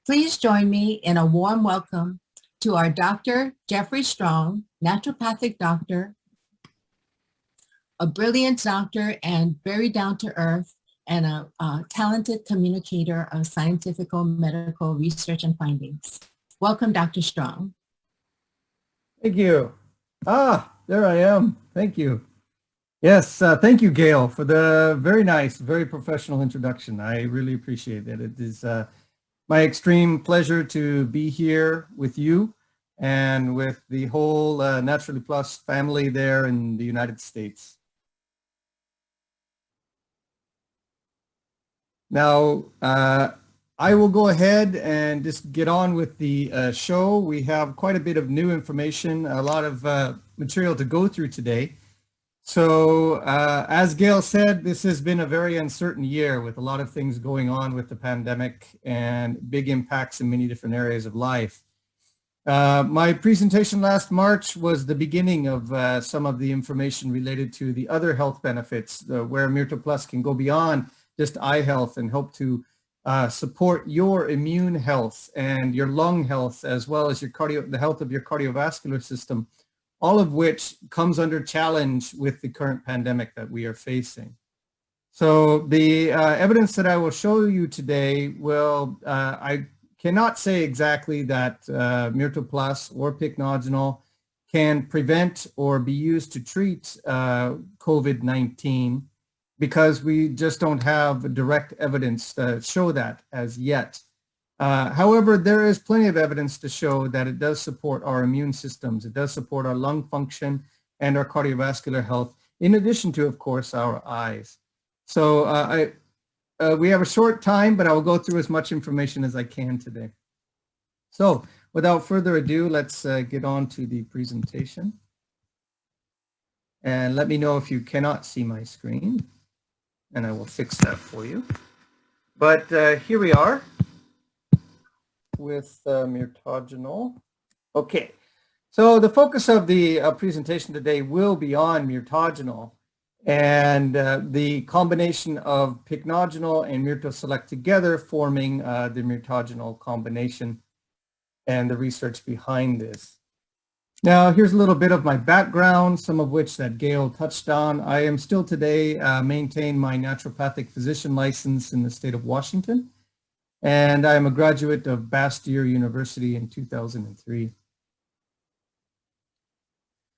Please join me in a warm welcome to our Dr. Jeffrey Strong, naturopathic doctor, a brilliant doctor and very down to earth and a talented communicator of scientific medical research and findings. Welcome, Dr. Strong. Thank you. There I am. Thank you. Yes, thank you, Gail, for the very nice, very professional introduction. I really appreciate it. It is my extreme pleasure to be here with you and with the whole Naturally Plus family there in the United States. Now, I will go ahead and just get on with the show. We have quite a bit of new information, a lot of material to go through today. So as Gail said, this has been a very uncertain year with a lot of things going on with the pandemic and big impacts in many different areas of life. My presentation last March was the beginning of some of the information related to the other health benefits where Mirto Plus can go beyond just eye health and help to support your immune health and your lung health, as well as the health of your cardiovascular system, all of which comes under challenge with the current pandemic that we are facing. So the evidence that I will show you today I cannot say exactly that Mirto Plus or Pycnogenol can prevent or be used to treat COVID-19 because we just don't have direct evidence to show that as yet. However, there is plenty of evidence to show that it does support our immune systems. It does support our lung function and our cardiovascular health, in addition to, of course, our eyes. So we have a short time, but I will go through as much information as I can today. So without further ado, let's get on to the presentation. And let me know if you cannot see my screen, and I will fix that for you. But here we are with Mirtogennol. Okay, so the focus of the presentation today will be on Mirtogennol and the combination of Pycnogenol and Mirtoselect together forming the Mirtogennol combination and the research behind this. Now, here's a little bit of my background, some of which that Gail touched on. I am still today maintain my naturopathic physician license in the state of Washington, and I am a graduate of Bastyr University in 2003.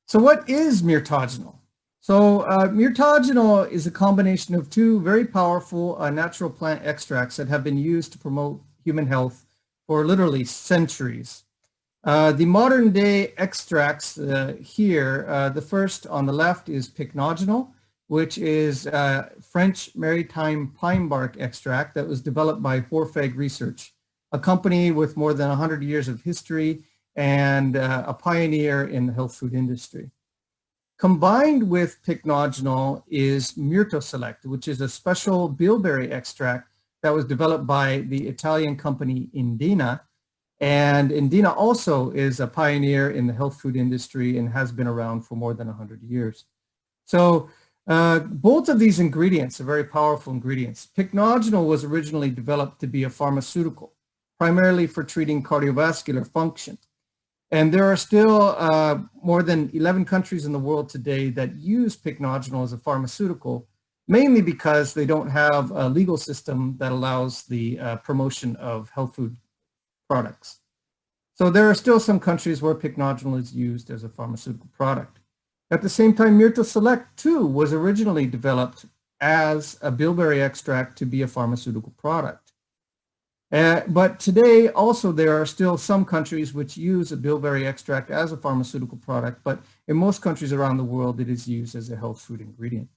So what is Mirtogennol? So Mirtogennol is a combination of two very powerful natural plant extracts that have been used to promote human health for literally centuries. The modern day extracts here, the first on the left is Pycnogenol, which is French maritime pine bark extract that was developed by Horfeg Research, a company with more than 100 years of history and a pioneer in the health food industry. Combined with Pycnogenol is Mirtoselect, which is a special bilberry extract that was developed by the Italian company Indena. And Indena also is a pioneer in the health food industry and has been around for more than 100 years. So both of these ingredients are very powerful ingredients. Pycnogenol was originally developed to be a pharmaceutical, primarily for treating cardiovascular function. And there are still more than 11 countries in the world today that use Pycnogenol as a pharmaceutical, mainly because they don't have a legal system that allows the promotion of health food products. So there are still some countries where Pycnogenol is used as a pharmaceutical product. At the same time, Mirtoselect too was originally developed as a bilberry extract to be a pharmaceutical product. But today also there are still some countries which use a bilberry extract as a pharmaceutical product, but in most countries around the world it is used as a health food ingredient.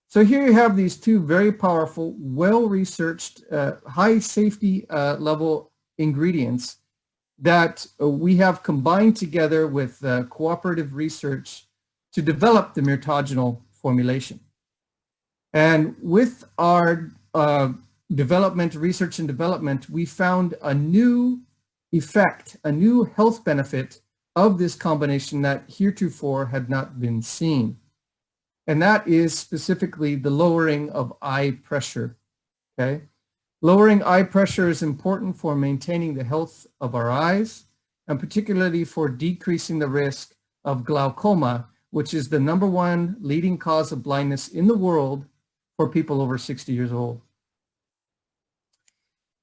So here you have these two very powerful, well-researched, high safety level ingredients that we have combined together with cooperative research to develop the Mirtogennol formulation. And with our research and development, we found a new effect, a new health benefit of this combination that heretofore had not been seen. And that is specifically the lowering of eye pressure, okay? Lowering eye pressure is important for maintaining the health of our eyes, and particularly for decreasing the risk of glaucoma, which is the #1 leading cause of blindness in the world for people over 60 years old.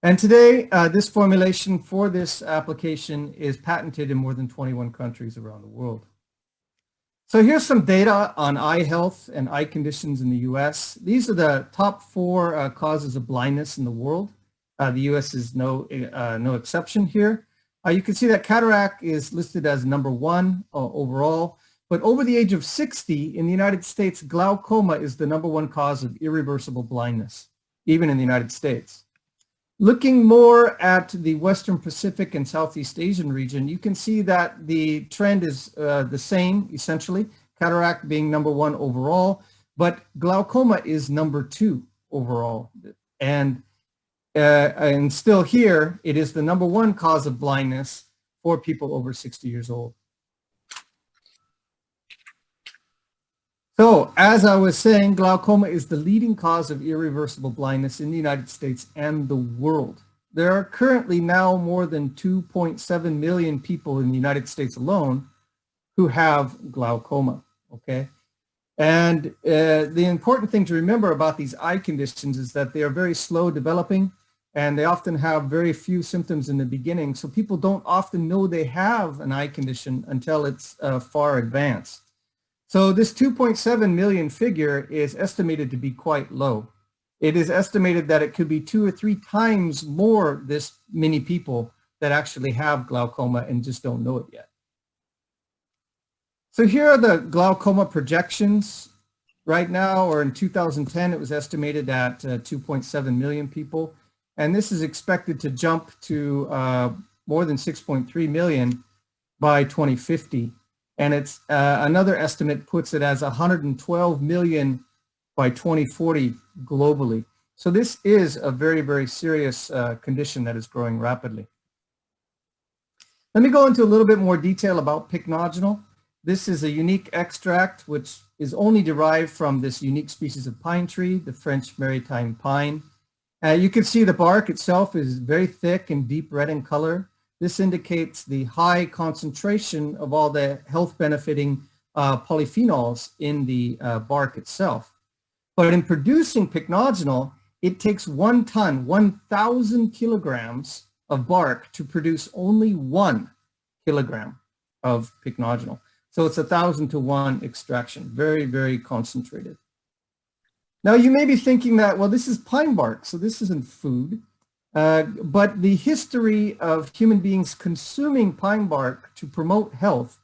And today, this formulation for this application is patented in more than 21 countries around the world. So here's some data on eye health and eye conditions in the US. These are the top 4 causes of blindness in the world. The US is no exception here. You can see that cataract is listed as #1 overall, but over the age of 60 in the United States, glaucoma is the #1 cause of irreversible blindness, even in the United States. Looking more at the Western Pacific and Southeast Asian region, you can see that the trend is the same, essentially, cataract being #1 overall, but glaucoma is #2 overall. And still here, it is the #1 cause of blindness for people over 60 years old. So, as I was saying, glaucoma is the leading cause of irreversible blindness in the United States and the world. There are currently now more than 2.7 million people in the United States alone who have glaucoma, okay? And the important thing to remember about these eye conditions is that they are very slow developing, and they often have very few symptoms in the beginning, so people don't often know they have an eye condition until it's far advanced. So this 2.7 million figure is estimated to be quite low. It is estimated that it could be 2 or 3 times more this many people that actually have glaucoma and just don't know it yet. So here are the glaucoma projections. Right now, or in 2010, it was estimated at 2.7 million people. And this is expected to jump to more than 6.3 million by 2050. And it's another estimate puts it as 112 million by 2040 globally. So this is a very, very serious condition that is growing rapidly. Let me go into a little bit more detail about pycnogenol. This is a unique extract which is only derived from this unique species of pine tree, the French maritime pine. You can see the bark itself is very thick and deep red in color. This indicates the high concentration of all the health benefiting polyphenols in the bark itself. But in producing pycnogenol, it takes 1 ton, 1,000 kilograms of bark to produce only 1 kilogram of pycnogenol. So it's 1,000 to 1 extraction, very, very concentrated. Now you may be thinking that, well, this is pine bark, so this isn't food. But the history of human beings consuming pine bark to promote health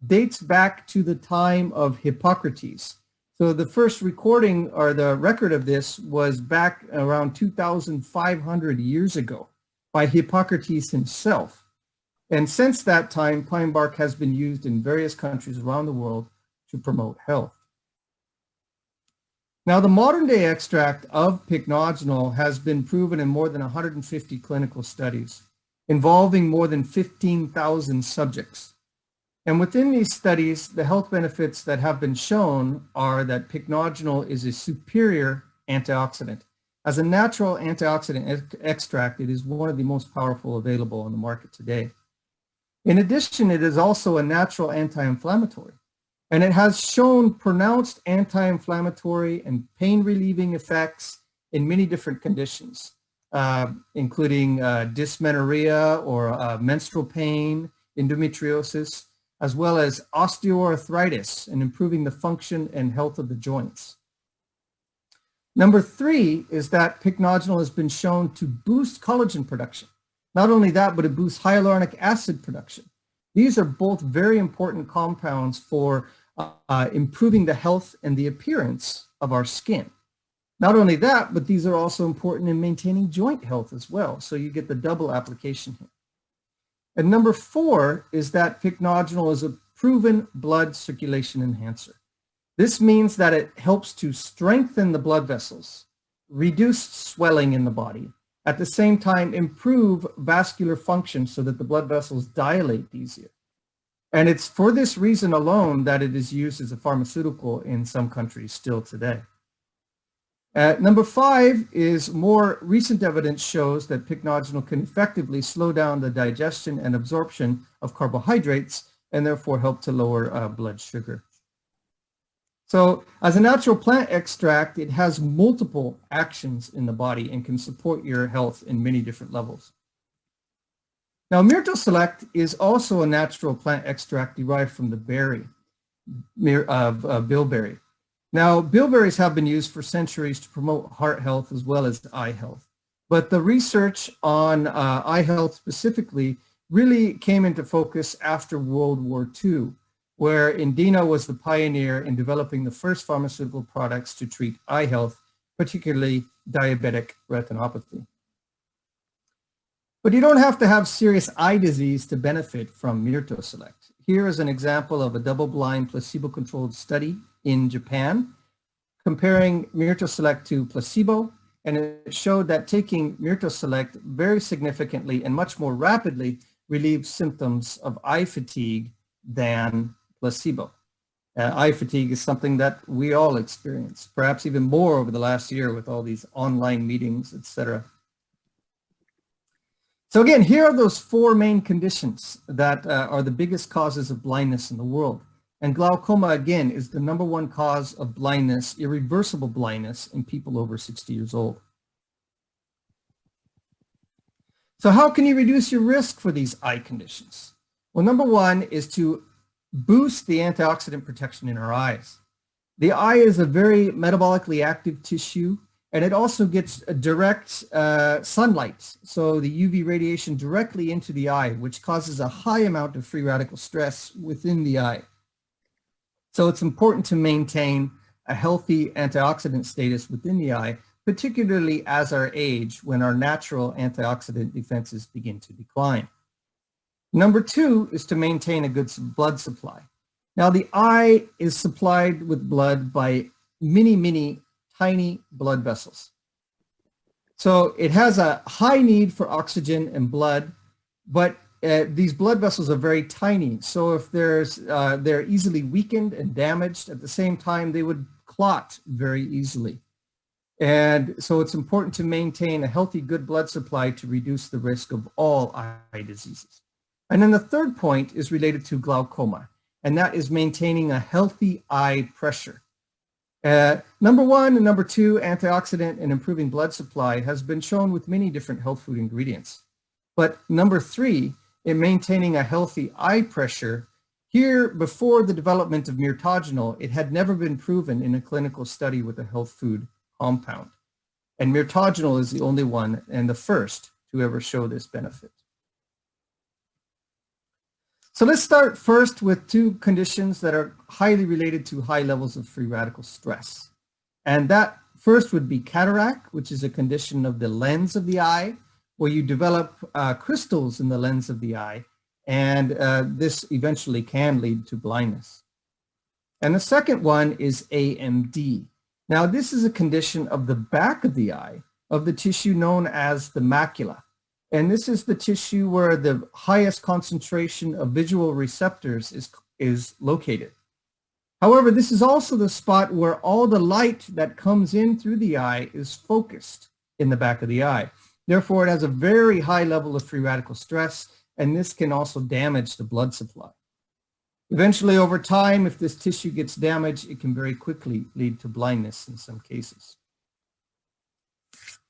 dates back to the time of Hippocrates. So the first recording or the record of this was back around 2,500 years ago by Hippocrates himself. And since that time, pine bark has been used in various countries around the world to promote health. Now, the modern day extract of pycnogenol has been proven in more than 150 clinical studies involving more than 15,000 subjects. And within these studies, the health benefits that have been shown are that pycnogenol is a superior antioxidant. As a natural antioxidant extract, it is one of the most powerful available on the market today. In addition, it is also a natural anti-inflammatory. And it has shown pronounced anti-inflammatory and pain-relieving effects in many different conditions, including dysmenorrhea or menstrual pain, endometriosis, as well as osteoarthritis and improving the function and health of the joints. Number 3 is that pycnogenol has been shown to boost collagen production. Not only that, but it boosts hyaluronic acid production. These are both very important compounds for improving the health and the appearance of our skin. Not only that, but these are also important in maintaining joint health as well. So you get the double application here. And number 4 is that pycnogenol is a proven blood circulation enhancer. This means that it helps to strengthen the blood vessels, reduce swelling in the body, at the same time improve vascular function so that the blood vessels dilate easier. And it's for this reason alone that it is used as a pharmaceutical in some countries still today. Number 5 is more recent evidence shows that pycnogenol can effectively slow down the digestion and absorption of carbohydrates and therefore help to lower blood sugar. So as a natural plant extract, it has multiple actions in the body and can support your health in many different levels. Now, Mirtoselect is also a natural plant extract derived from the berry of bilberry. Now, bilberries have been used for centuries to promote heart health as well as eye health. But the research on eye health specifically really came into focus after World War II, where Indina was the pioneer in developing the first pharmaceutical products to treat eye health, particularly diabetic retinopathy. But you don't have to have serious eye disease to benefit from Mirtoselect. Here is an example of a double-blind placebo-controlled study in Japan comparing Mirtoselect to placebo, and it showed that taking Mirtoselect very significantly and much more rapidly relieves symptoms of eye fatigue than placebo. Eye fatigue is something that we all experience, perhaps even more over the last year with all these online meetings, etc. So again, here are those 4 main conditions that are the biggest causes of blindness in the world. And glaucoma, again, is the #1 cause of blindness, irreversible blindness in people over 60 years old. So how can you reduce your risk for these eye conditions? Well, #1 is to boost the antioxidant protection in our eyes. The eye is a very metabolically active tissue, and it also gets a direct sunlight, so the UV radiation directly into the eye, which causes a high amount of free radical stress within the eye. So it's important to maintain a healthy antioxidant status within the eye, particularly as our age, when our natural antioxidant defenses begin to decline. #2 is to maintain a good blood supply. Now, the eye is supplied with blood by many tiny blood vessels. So it has a high need for oxygen and blood, but these blood vessels are very tiny. So if they're easily weakened and damaged, at the same time, they would clot very easily. And so it's important to maintain a healthy, good blood supply to reduce the risk of all eye diseases. And then the 3rd point is related to glaucoma, and that is maintaining a healthy eye pressure. #1 and #2, antioxidant and improving blood supply has been shown with many different health food ingredients. But #3, in maintaining a healthy eye pressure, here before the development of Mirtogennol, it had never been proven in a clinical study with a health food compound. And Mirtogennol is the only one and the first to ever show this benefit. So let's start first with 2 conditions that are highly related to high levels of free radical stress. And that first would be cataract, which is a condition of the lens of the eye, where you develop crystals in the lens of the eye, and this eventually can lead to blindness. And the second one is AMD. Now, this is a condition of the back of the eye, of the tissue known as the macula. And this is the tissue where the highest concentration of visual receptors is located. However, this is also the spot where all the light that comes in through the eye is focused in the back of the eye. Therefore, it has a very high level of free radical stress, and this can also damage the blood supply. Eventually, over time, if this tissue gets damaged, it can very quickly lead to blindness in some cases.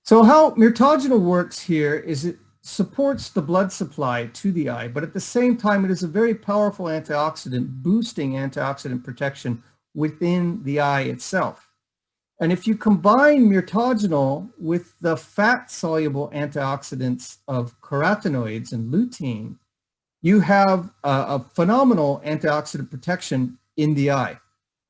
So how Mirtogennol works here is it supports the blood supply to the eye, but at the same time, it is a very powerful antioxidant, boosting antioxidant protection within the eye itself. And if you combine Mirtogennol with the fat-soluble antioxidants of carotenoids and lutein, you have a phenomenal antioxidant protection in the eye.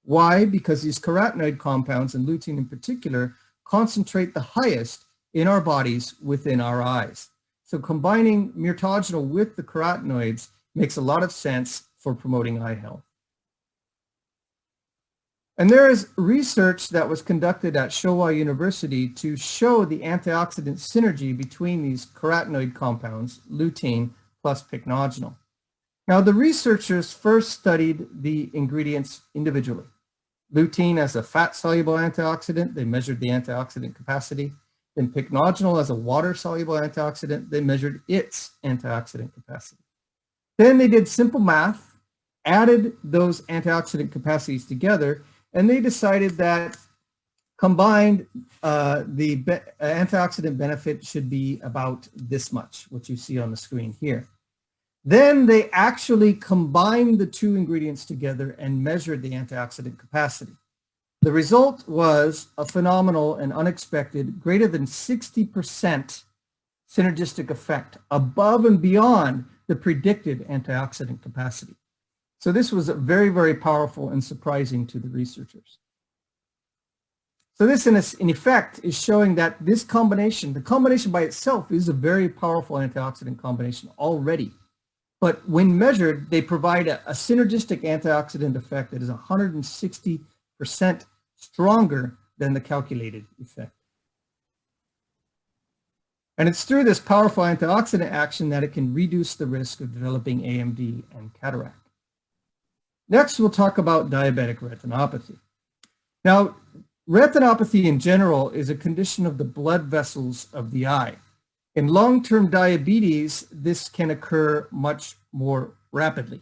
Why? Because these carotenoid compounds, and lutein in particular, concentrate the highest in our bodies within our eyes. So combining Mirtogennol with the carotenoids makes a lot of sense for promoting eye health. And there is research that was conducted at Showa University to show the antioxidant synergy between these carotenoid compounds, lutein plus pycnogenol. Now, the researchers first studied the ingredients individually. Lutein as a fat-soluble antioxidant, they measured the antioxidant capacity. Then pycnogenol as a water-soluble antioxidant, they measured its antioxidant capacity. Then they did simple math, added those antioxidant capacities together, and they decided that combined, the antioxidant benefit should be about this much, what you see on the screen here. Then they actually combined the two ingredients together and measured the antioxidant capacity. The result was a phenomenal and unexpected greater than 60% synergistic effect above and beyond the predicted antioxidant capacity. So this was very, very powerful and surprising to the researchers. So this in effect is showing that this combination, the combination by itself is a very powerful antioxidant combination already. But when measured, they provide a synergistic antioxidant effect that is 160% stronger than the calculated effect. And it's through this powerful antioxidant action that it can reduce the risk of developing AMD and cataract. Next, we'll talk about diabetic retinopathy. Now, retinopathy in general is a condition of the blood vessels of the eye. In long-term diabetes, this can occur much more rapidly.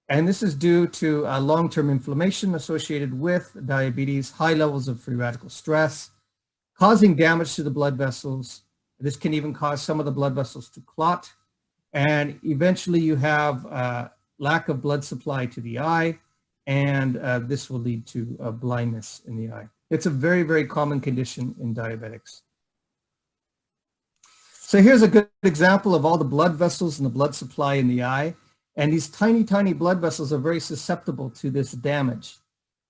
And this is due to long-term inflammation associated with diabetes, high levels of free radical stress, causing damage to the blood vessels. This can even cause some of the blood vessels to clot. And eventually you have lack of blood supply to the eye, and this will lead to blindness in the eye. It's a very, very common condition in diabetics. So here's a good example of all the blood vessels and the blood supply in the eye. And these tiny, tiny blood vessels are very susceptible to this damage.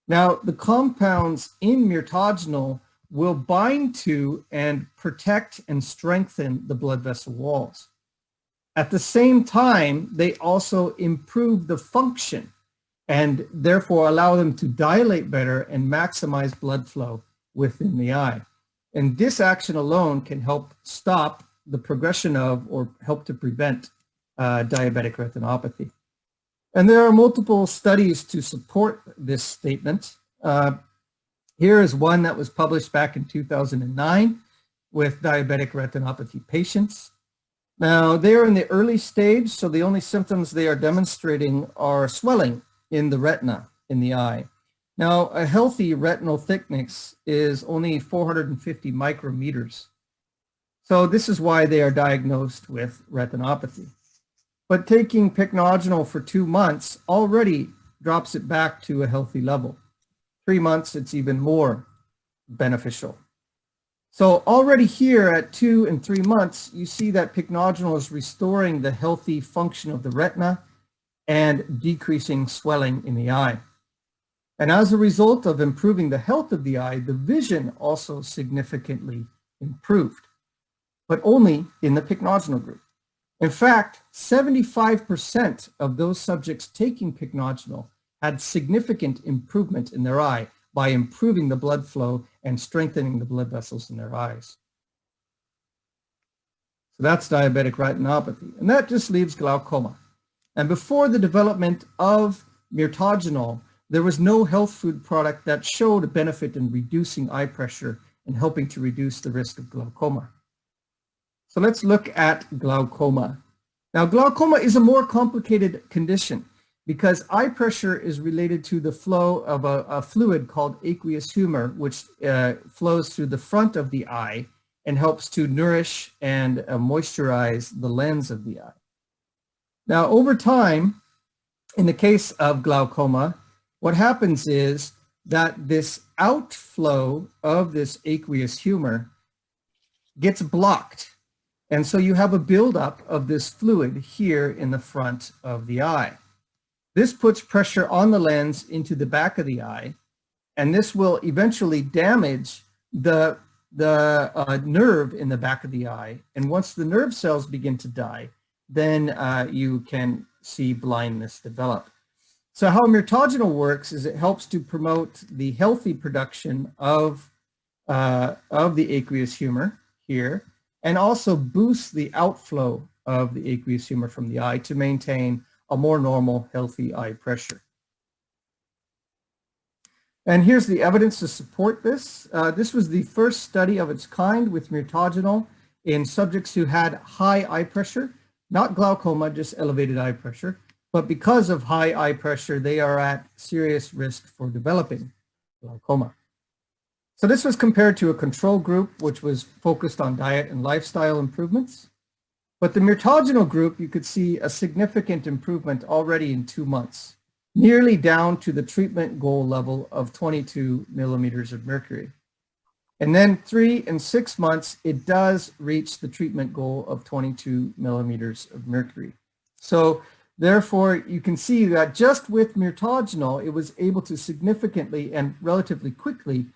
Now, the compounds in Mirtogennol will bind to and protect and strengthen the blood vessel walls. At the same time, they also improve the function and therefore allow them to dilate better and maximize blood flow within the eye. And this action alone can help stop the progression of or help to prevent diabetic retinopathy. And there are multiple studies to support this statement. Here is one that was published back in 2009 with diabetic retinopathy patients. Now, they are in the early stage, so the only symptoms they are demonstrating are swelling in the retina in the eye. Now, a healthy retinal thickness is only 450 micrometers. So this is why they are diagnosed with retinopathy. But taking pycnogenol for 2 months already drops it back to a healthy level. 3 months, it's even more beneficial. So already here at 2 and 3 months, you see that pycnogenol is restoring the healthy function of the retina and decreasing swelling in the eye. And as a result of improving the health of the eye, the vision also significantly improved, but only in the pycnogenol group. In fact, 75% of those subjects taking pycnogenol had significant improvement in their eye by improving the blood flow and strengthening the blood vessels in their eyes. So that's diabetic retinopathy. And that just leaves glaucoma. And before the development of Mirtogennol, there was no health food product that showed a benefit in reducing eye pressure and helping to reduce the risk of glaucoma. So let's look at glaucoma. Now, glaucoma is a more complicated condition because eye pressure is related to the flow of a fluid called aqueous humor, which flows through the front of the eye and helps to nourish and moisturize the lens of the eye. Now, over time, in the case of glaucoma, what happens is that this outflow of this aqueous humor gets blocked. And so you have a buildup of this fluid here in the front of the eye. This puts pressure on the lens into the back of the eye, and this will eventually damage the nerve in the back of the eye. And once the nerve cells begin to die, then you can see blindness develop. So how Mirtogennol works is it helps to promote the healthy production of the aqueous humor here, and also boosts the outflow of the aqueous humor from the eye to maintain a more normal, healthy eye pressure. And here's the evidence to support this. This was the first study of its kind with Mirtogennol in subjects who had high eye pressure, not glaucoma, just elevated eye pressure. But because of high eye pressure, they are at serious risk for developing glaucoma. So this was compared to a control group, which was focused on diet and lifestyle improvements. But the Mirtogennol group, you could see a significant improvement already in 2 months, nearly down to the treatment goal level of 22 millimeters of mercury. And then 3 and 6 months, it does reach the treatment goal of 22 millimeters of mercury. So therefore, you can see that just with Mirtogennol, it was able to significantly and relatively quickly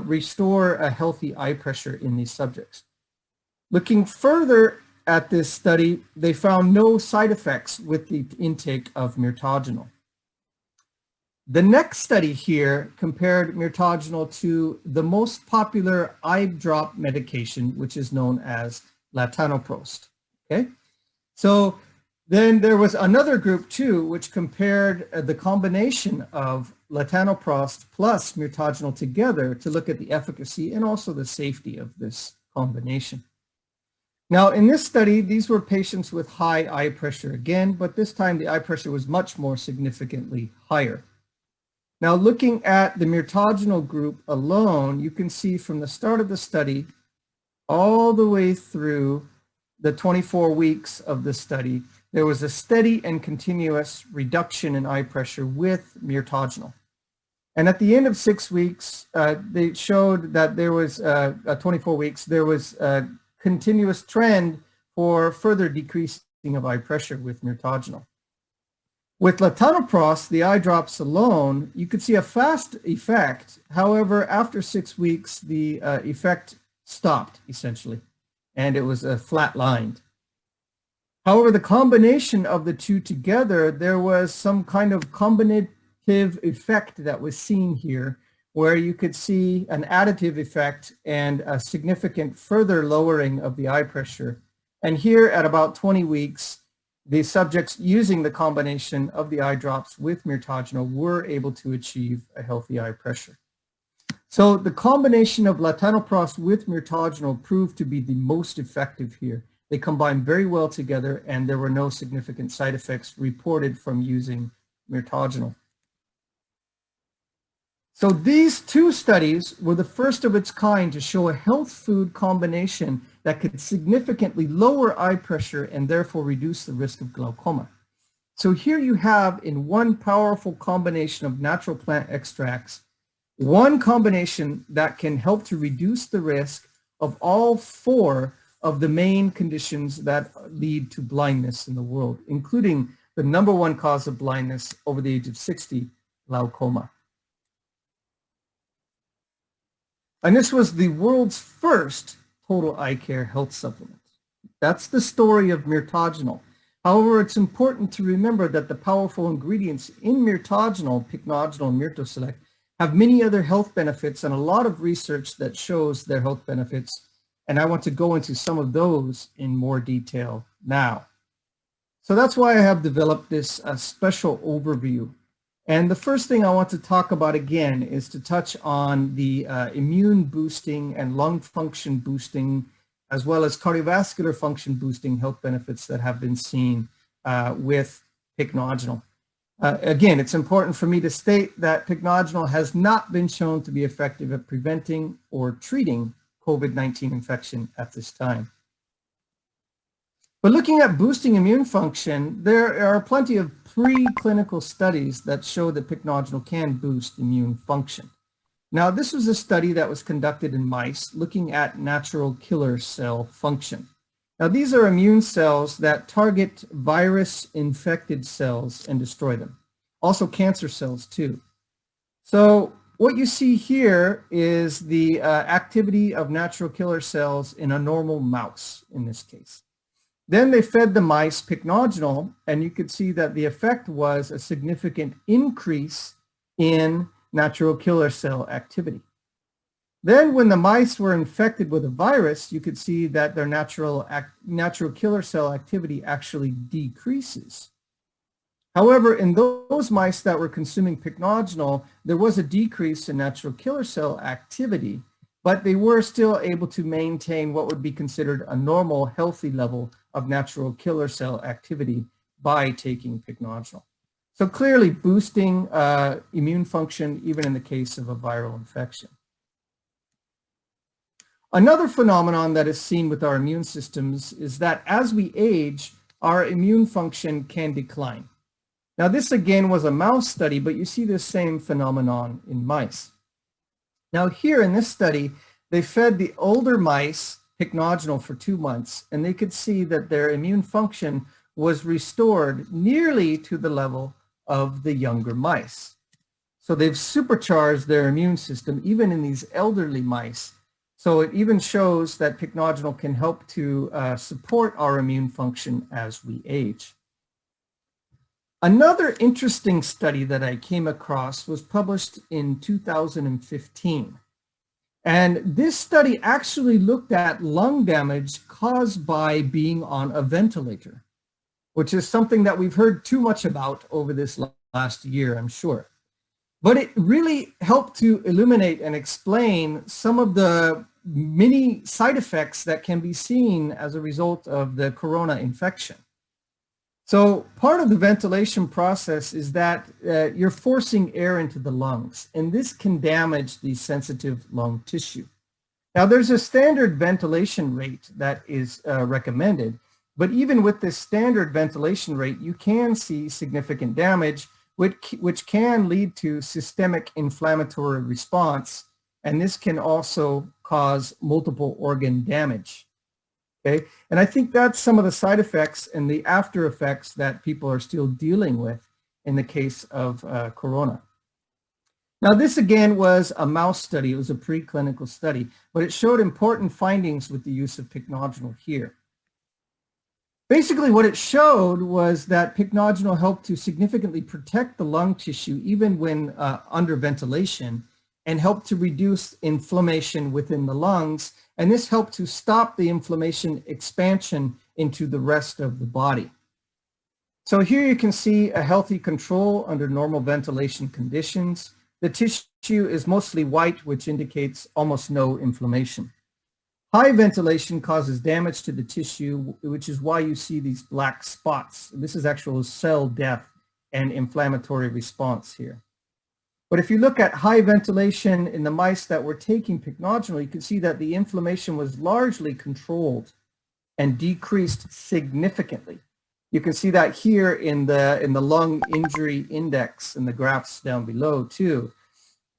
restore a healthy eye pressure in these subjects. Looking further at this study, they found no side effects with the intake of Mirtogennol. The next study here compared Mirtogennol to the most popular eye drop medication, which is known as latanoprost. Okay, so then there was another group too, which compared the combination of latanoprost plus Mirtogennol together to look at the efficacy and also the safety of this combination. Now, in this study, these were patients with high eye pressure again, but this time the eye pressure was much more significantly higher. Now, looking at the Mirtogennol group alone, you can see from the start of the study all the way through the 24 weeks of the study, there was a steady and continuous reduction in eye pressure with Mirtogennol. And at the end of 6 weeks, they showed that there was, 24 weeks, there was a continuous trend for further decreasing of eye pressure with Mirtogennol. With latanoprost, the eye drops alone, you could see a fast effect. However, after 6 weeks, the effect stopped essentially, and it was flat-lined. However, the combination of the two together, there was some kind of combinative effect that was seen here, where you could see an additive effect and a significant further lowering of the eye pressure. And here at about 20 weeks, the subjects using the combination of the eye drops with Mirtogennol were able to achieve a healthy eye pressure. So the combination of latanoprost with Mirtogennol proved to be the most effective here. They combined very well together, and there were no significant side effects reported from using Mirtogennol. So these two studies were the first of its kind to show a health food combination that could significantly lower eye pressure and therefore reduce the risk of glaucoma. So here you have, in one powerful combination of natural plant extracts, one combination that can help to reduce the risk of all 4 of the main conditions that lead to blindness in the world, including the #1 cause of blindness over the age of 60, glaucoma. And this was the world's first total eye care health supplement. That's the story of Mirtogennol. However, it's important to remember that the powerful ingredients in Mirtogennol, Pycnogenol, and Mirtoselect, have many other health benefits and a lot of research that shows their health benefits. And I want to go into some of those in more detail now. So that's why I have developed this special overview. And the first thing I want to talk about again is to touch on the immune boosting and lung function boosting, as well as cardiovascular function boosting health benefits that have been seen with Pycnogenol. Again, it's important for me to state that Pycnogenol has not been shown to be effective at preventing or treating COVID-19 infection at this time. But looking at boosting immune function, there are plenty of preclinical studies that show that Pycnogenol can boost immune function. Now, this was a study that was conducted in mice looking at natural killer cell function. Now, these are immune cells that target virus-infected cells and destroy them. Also cancer cells too. So what you see here is the activity of natural killer cells in a normal mouse in this case. Then they fed the mice Pycnogenol, and you could see that the effect was a significant increase in natural killer cell activity. Then when the mice were infected with a virus, you could see that their natural killer cell activity actually decreases. However, in those mice that were consuming pycnogenol, there was a decrease in natural killer cell activity, but they were still able to maintain what would be considered a normal, healthy level of natural killer cell activity by taking pycnogenol. So clearly boosting immune function even in the case of a viral infection. Another phenomenon that is seen with our immune systems is that as we age, our immune function can decline. Now this again was a mouse study, but you see the same phenomenon in mice. Now here in this study, they fed the older mice pycnogenol for 2 months, and they could see that their immune function was restored nearly to the level of the younger mice. So they've supercharged their immune system even in these elderly mice. So it even shows that pycnogenol can help to support our immune function as we age. Another interesting study that I came across was published in 2015. And this study actually looked at lung damage caused by being on a ventilator, which is something that we've heard too much about over this last year, I'm sure. But it really helped to illuminate and explain some of the many side effects that can be seen as a result of the corona infection. So part of the ventilation process is that you're forcing air into the lungs, and this can damage the sensitive lung tissue. Now there's a standard ventilation rate that is recommended, but even with this standard ventilation rate, you can see significant damage, which can lead to systemic inflammatory response, and this can also cause multiple organ damage. Okay, and I think that's some of the side effects and the after effects that people are still dealing with in the case of corona. Now this again was a mouse study, it was a preclinical study, but it showed important findings with the use of pycnogenol here. Basically what it showed was that pycnogenol helped to significantly protect the lung tissue even when under ventilation, and helped to reduce inflammation within the lungs, and this helped to stop the inflammation expansion into the rest of the body. So here you can see a healthy control under normal ventilation conditions. The tissue is mostly white, which indicates almost no inflammation. High ventilation causes damage to the tissue, which is why you see these black spots. This is actual cell death and inflammatory response here. But if you look at high ventilation in the mice that were taking pycnogenol, you can see that the inflammation was largely controlled and decreased significantly. You can see that here in the lung injury index in the graphs down below too,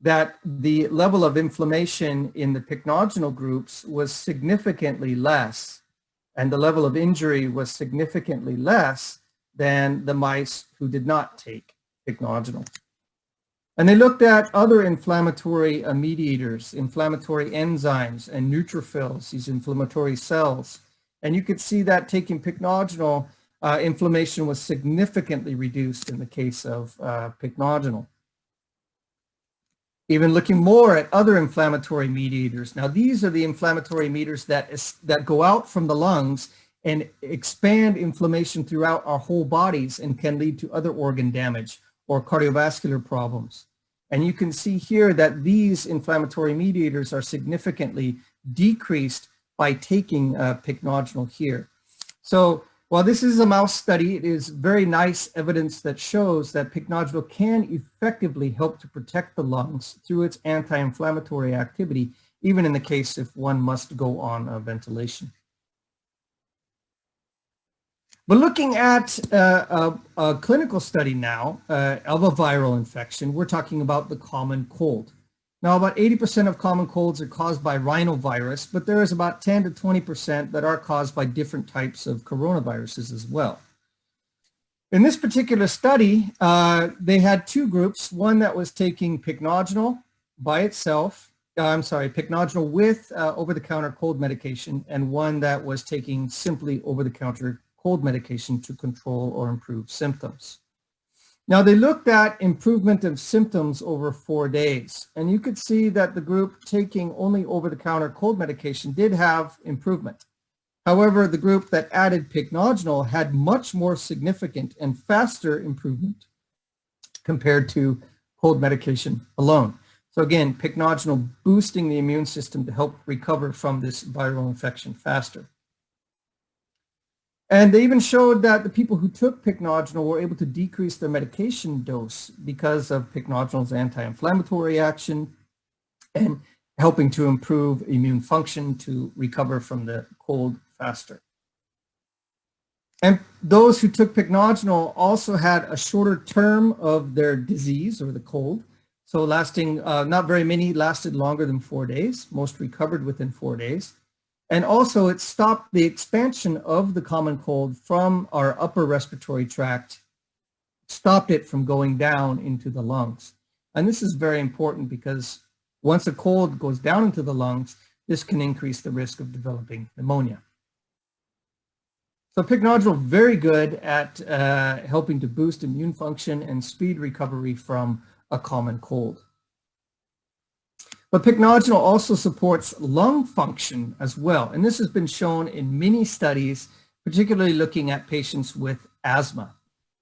that the level of inflammation in the pycnogenol groups was significantly less, and the level of injury was significantly less than the mice who did not take pycnogenol. And they looked at other inflammatory mediators, inflammatory enzymes and neutrophils, these inflammatory cells. And you could see that taking pycnogenol, inflammation was significantly reduced in the case of pycnogenol. Even looking more at other inflammatory mediators. Now these are the inflammatory mediators that go out from the lungs and expand inflammation throughout our whole bodies and can lead to other organ damage or cardiovascular problems. And you can see here that these inflammatory mediators are significantly decreased by taking pycnogenol here. So while this is a mouse study, it is very nice evidence that shows that pycnogenol can effectively help to protect the lungs through its anti-inflammatory activity, even in the case if one must go on ventilation. But looking at a clinical study now of a viral infection, we're talking about the common cold. Now, about 80% of common colds are caused by rhinovirus, but there is about 10 to 20% that are caused by different types of coronaviruses as well. In this particular study, they had two groups, one that was taking pycnogenol by itself, pycnogenol with over-the-counter cold medication, and one that was taking simply over-the-counter cold medication to control or improve symptoms. Now they looked at improvement of symptoms over 4 days, and you could see that the group taking only over-the-counter cold medication did have improvement. However, the group that added pycnogenol had much more significant and faster improvement compared to cold medication alone. So again, pycnogenol boosting the immune system to help recover from this viral infection faster. And they even showed that the people who took pycnogenol were able to decrease their medication dose because of pycnogenol's anti-inflammatory action and helping to improve immune function to recover from the cold faster. And those who took pycnogenol also had a shorter term of their disease or the cold. So lasting, not very many lasted longer than 4 days. Most recovered within 4 days. And also it stopped the expansion of the common cold from our upper respiratory tract, stopped it from going down into the lungs. And this is very important because once a cold goes down into the lungs, this can increase the risk of developing pneumonia. So pycnogenol very good at helping to boost immune function and speed recovery from a common cold. But pycnogenol also supports lung function as well. And this has been shown in many studies, particularly looking at patients with asthma.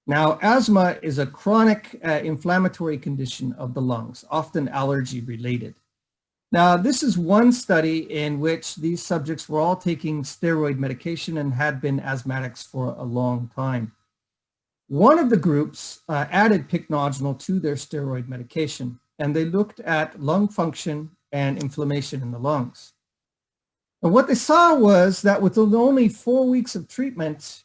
Now, asthma is a chronic inflammatory condition of the lungs, often allergy related. Now, this is one study in which these subjects were all taking steroid medication and had been asthmatics for a long time. One of the groups added pycnogenol to their steroid medication, and they looked at lung function and inflammation in the lungs. And what they saw was that within only 4 weeks of treatment,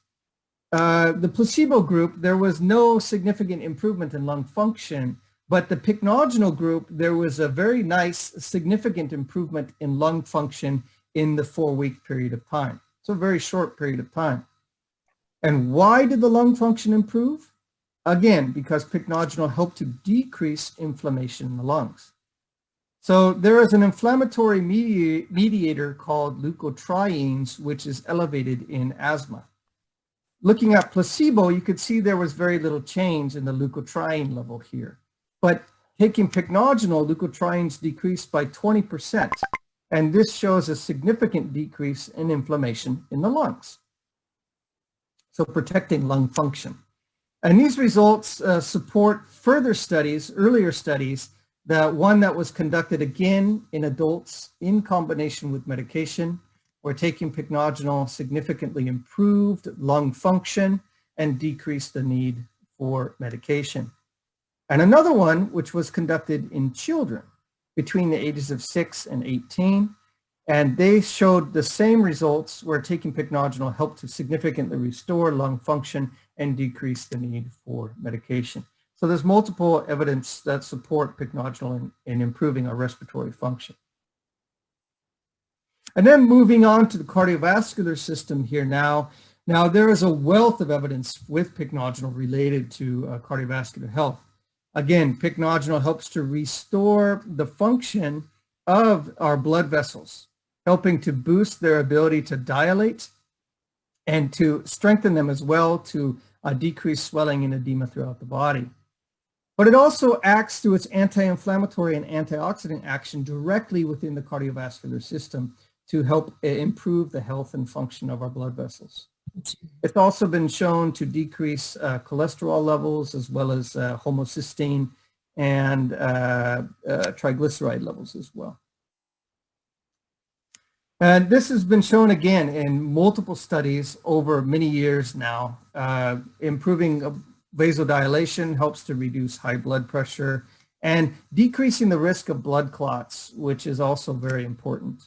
the placebo group, there was no significant improvement in lung function, but the pycnogenol group, there was a very nice significant improvement in lung function in the 4-week period of time. So a very short period of time. And why did the lung function improve? Again, because pycnogenol helped to decrease inflammation in the lungs. So there is an inflammatory mediator called leukotrienes, which is elevated in asthma. Looking at placebo, you could see there was very little change in the leukotriene level here. But taking pycnogenol, leukotrienes decreased by 20%. And this shows a significant decrease in inflammation in the lungs. So protecting lung function. And these results support further studies, earlier studies, the one that was conducted again in adults in combination with medication, where taking pycnogenol significantly improved lung function and decreased the need for medication. And another one, which was conducted in children between the ages of 6 and 18, and they showed the same results where taking pycnogenol helped to significantly restore lung function and decrease the need for medication. So there's multiple evidence that support pycnogenol in improving our respiratory function. And then moving on to the cardiovascular system here now. Now there is a wealth of evidence with pycnogenol related to cardiovascular health. Again, pycnogenol helps to restore the function of our blood vessels, helping to boost their ability to dilate and to strengthen them as well to decrease swelling and edema throughout the body. But it also acts through its anti-inflammatory and antioxidant action directly within the cardiovascular system to help improve the health and function of our blood vessels. It's also been shown to decrease cholesterol levels as well as homocysteine and triglyceride levels as well. And this has been shown again in multiple studies over many years now. Improving vasodilation helps to reduce high blood pressure and decreasing the risk of blood clots, which is also very important.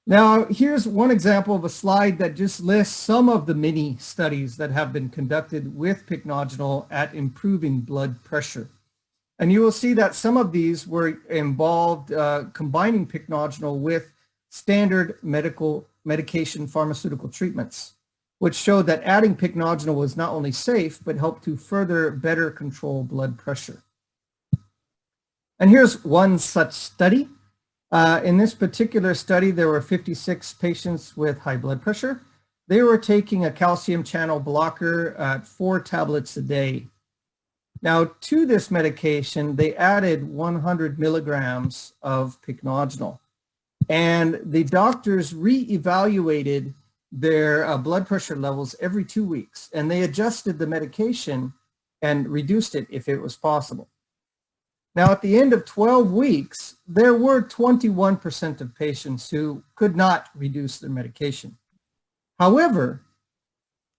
Now, here's one example of a slide that just lists some of the many studies that have been conducted with pycnogenol at improving blood pressure. And you will see that some of these were involved combining pycnogenol with standard medication pharmaceutical treatments, which showed that adding pycnogenol was not only safe, but helped to further better control blood pressure. And here's one such study. In this particular study, there were 56 patients with high blood pressure. They were taking a calcium channel blocker at 4 tablets a day. Now, to this medication, they added 100 milligrams of pycnogenol. And the doctors re-evaluated their blood pressure levels every 2 weeks, and they adjusted the medication and reduced it if it was possible. Now, at the end of 12 weeks, there were 21% of patients who could not reduce their medication. However,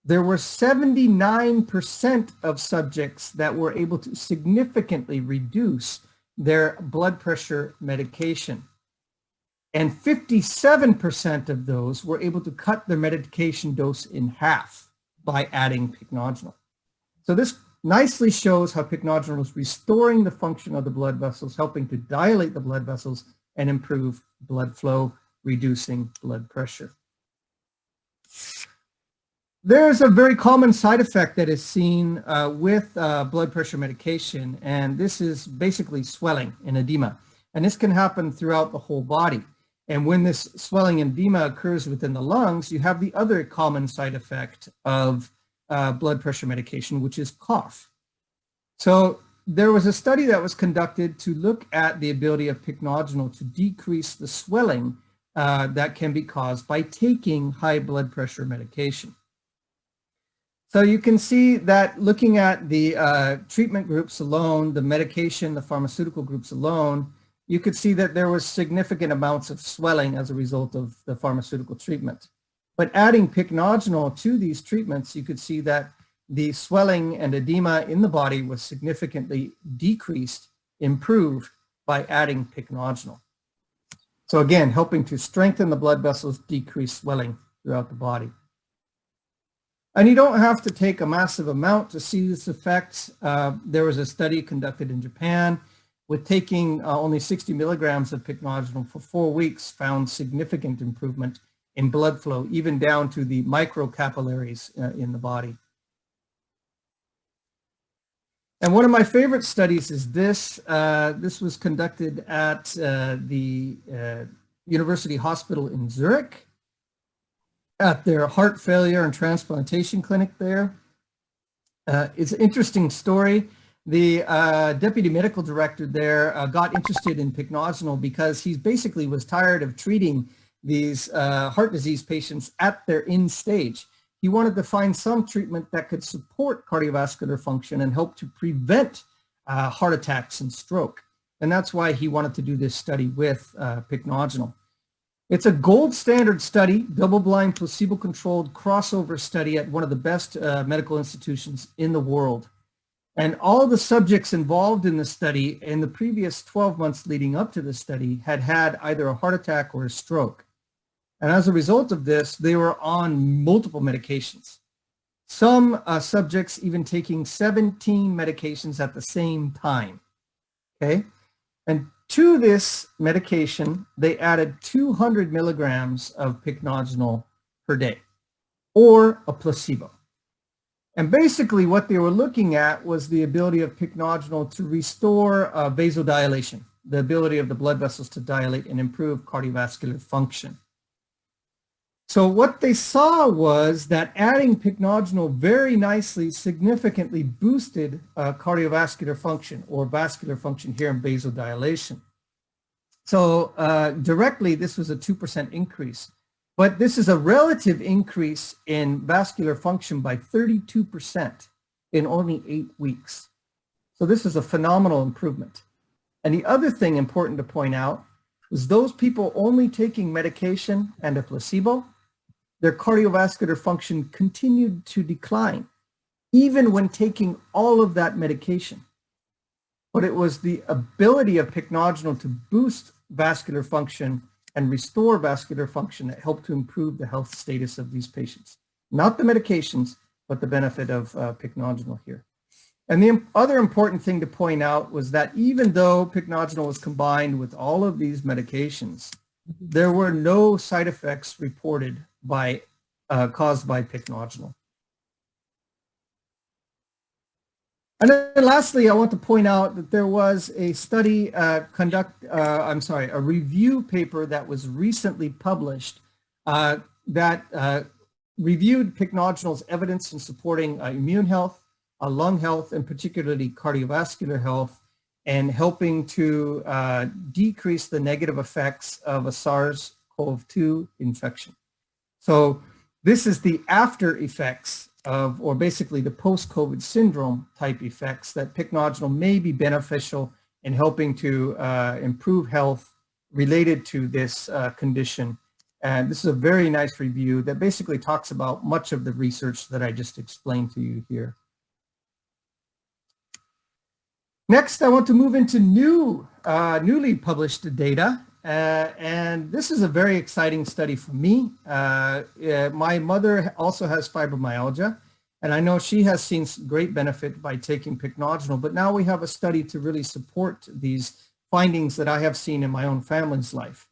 there were 79% of subjects that were able to significantly reduce their blood pressure medication. And 57% of those were able to cut their medication dose in half by adding pycnogenol. So this nicely shows how pycnogenol is restoring the function of the blood vessels, helping to dilate the blood vessels and improve blood flow, reducing blood pressure. There's a very common side effect that is seen with blood pressure medication, and this is basically swelling and edema. And this can happen throughout the whole body. And when this swelling and edema occurs within the lungs, you have the other common side effect of blood pressure medication, which is cough. So there was a study that was conducted to look at the ability of pycnogenol to decrease the swelling that can be caused by taking high blood pressure medication. So you can see that looking at the treatment groups alone, the medication, the pharmaceutical groups alone, you could see that there was significant amounts of swelling as a result of the pharmaceutical treatment. But adding pycnogenol to these treatments, you could see that the swelling and edema in the body was significantly decreased, improved by adding pycnogenol. So again, helping to strengthen the blood vessels, decrease swelling throughout the body. And you don't have to take a massive amount to see this effect. There was a study conducted in Japan with taking only 60 milligrams of pycnogenol for 4 weeks, found significant improvement in blood flow, even down to the microcapillaries in the body. And one of my favorite studies is this. This was conducted at the University Hospital in Zurich at their heart failure and transplantation clinic there. It's an interesting story. The deputy medical director there got interested in pycnogenol because he basically was tired of treating these heart disease patients at their end stage. He wanted to find some treatment that could support cardiovascular function and help to prevent heart attacks and stroke. And that's why he wanted to do this study with pycnogenol. It's a gold standard study, double-blind, placebo-controlled crossover study at one of the best medical institutions in the world. And all the subjects involved in the study in the previous 12 months leading up to the study had had either a heart attack or a stroke. And as a result of this, they were on multiple medications. Some subjects even taking 17 medications at the same time, okay? And to this medication, they added 200 milligrams of pycnogenol per day, or a placebo. And basically what they were looking at was the ability of pycnogenol to restore vasodilation, the ability of the blood vessels to dilate and improve cardiovascular function. So what they saw was that adding pycnogenol very nicely, significantly boosted cardiovascular function or vascular function here in vasodilation. So directly, this was a 2% increase. But this is a relative increase in vascular function by 32% in only 8 weeks. So this is a phenomenal improvement. And the other thing important to point out was those people only taking medication and a placebo, their cardiovascular function continued to decline, even when taking all of that medication. But it was the ability of pycnogenol to boost vascular function and restore vascular function that helped to improve the health status of these patients. Not the medications, but the benefit of pycnogenol here. And the other important thing to point out was that even though pycnogenol was combined with all of these medications, there were no side effects reported by caused by pycnogenol. And then lastly, I want to point out that there was a study a review paper that was recently published that reviewed pycnogenol's evidence in supporting immune health, lung health, and particularly cardiovascular health and helping to decrease the negative effects of a SARS-CoV-2 infection. So this is the after effects of, or basically the post-COVID syndrome type effects that pycnogenol may be beneficial in helping to improve health related to this condition. And this is a very nice review that basically talks about much of the research that I just explained to you here. Next, I want to move into newly published data. And this is a very exciting study for me. My mother also has fibromyalgia, and I know she has seen great benefit by taking pycnogenol, but now we have a study to really support these findings that I have seen in my own family's life.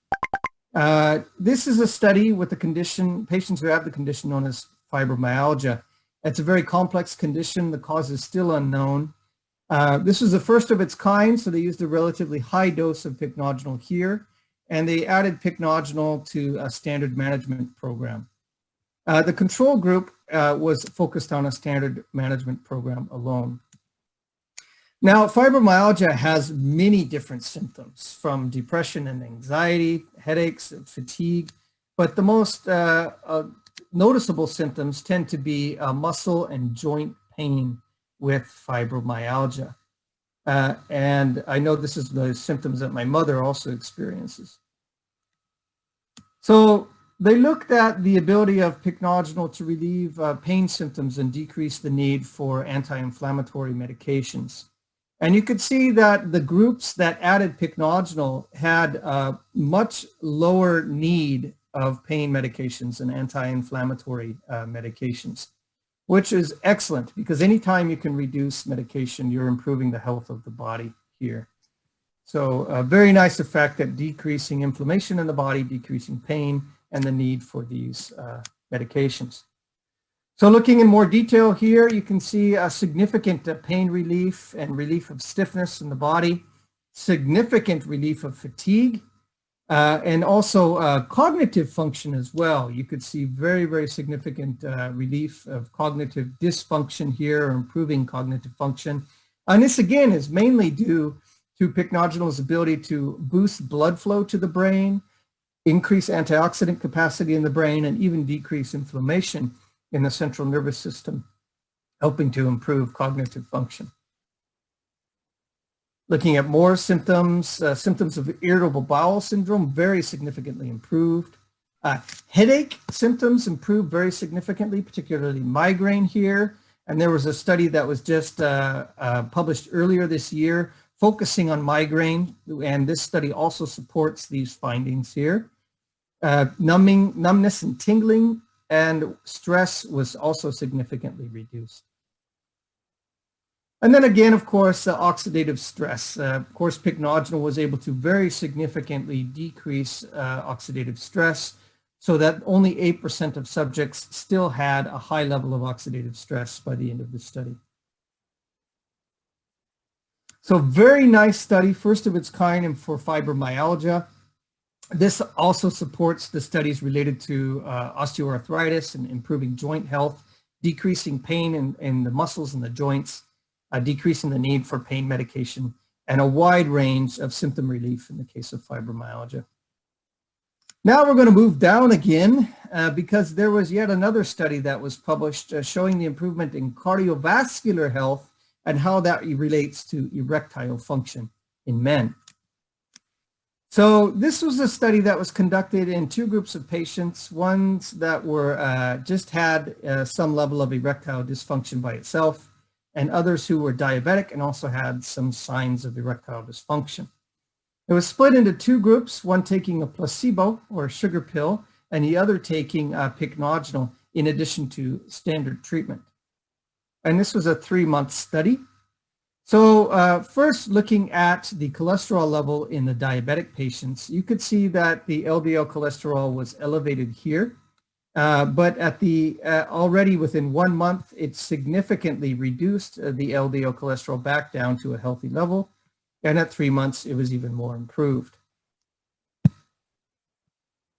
This is a study with the condition, patients who have the condition known as fibromyalgia. It's a very complex condition. The cause is still unknown. This was the first of its kind, so they used a relatively high dose of pycnogenol here, and they added pycnogenol to a standard management program. The control group was focused on a standard management program alone. Now, fibromyalgia has many different symptoms, from depression and anxiety, headaches, and fatigue, but the most noticeable symptoms tend to be muscle and joint pain with fibromyalgia. And I know this is the symptoms that my mother also experiences. So they looked at the ability of pycnogenol to relieve pain symptoms and decrease the need for anti-inflammatory medications. And you could see that the groups that added pycnogenol had a much lower need of pain medications and anti-inflammatory medications, which is excellent because anytime you can reduce medication, you're improving the health of the body here. So a very nice effect at decreasing inflammation in the body, decreasing pain, and the need for these medications. So looking in more detail here, you can see a significant pain relief and relief of stiffness in the body, significant relief of fatigue, and also cognitive function as well. You could see very, very significant relief of cognitive dysfunction here, or improving cognitive function. And this again is mainly due to pycnogenol's ability to boost blood flow to the brain, increase antioxidant capacity in the brain, and even decrease inflammation in the central nervous system, helping to improve cognitive function. Looking at more symptoms, symptoms of irritable bowel syndrome very significantly improved. Headache symptoms improved very significantly, particularly migraine here. And there was a study that was just published earlier this year focusing on migraine, and this study also supports these findings here. Numbness and tingling and stress was also significantly reduced. And then again, of course, oxidative stress. Of course, pycnogenol was able to very significantly decrease oxidative stress, so that only 8% of subjects still had a high level of oxidative stress by the end of the study. So very nice study, first of its kind and for fibromyalgia. This also supports the studies related to osteoarthritis and improving joint health, decreasing pain in the muscles and the joints, decreasing the need for pain medication, and a wide range of symptom relief in the case of fibromyalgia. Now we're going to move down again because there was yet another study that was published showing the improvement in cardiovascular health and how that relates to erectile function in men. So this was a study that was conducted in two groups of patients, ones that were just had some level of erectile dysfunction by itself, and others who were diabetic and also had some signs of erectile dysfunction. It was split into two groups, one taking a placebo or a sugar pill, and the other taking pycnogenol in addition to standard treatment. And this was a 3-month study. So first, looking at the cholesterol level in the diabetic patients, you could see that the LDL cholesterol was elevated here. But at the already within 1 month, it significantly reduced the LDL cholesterol back down to a healthy level. And at 3 months, it was even more improved.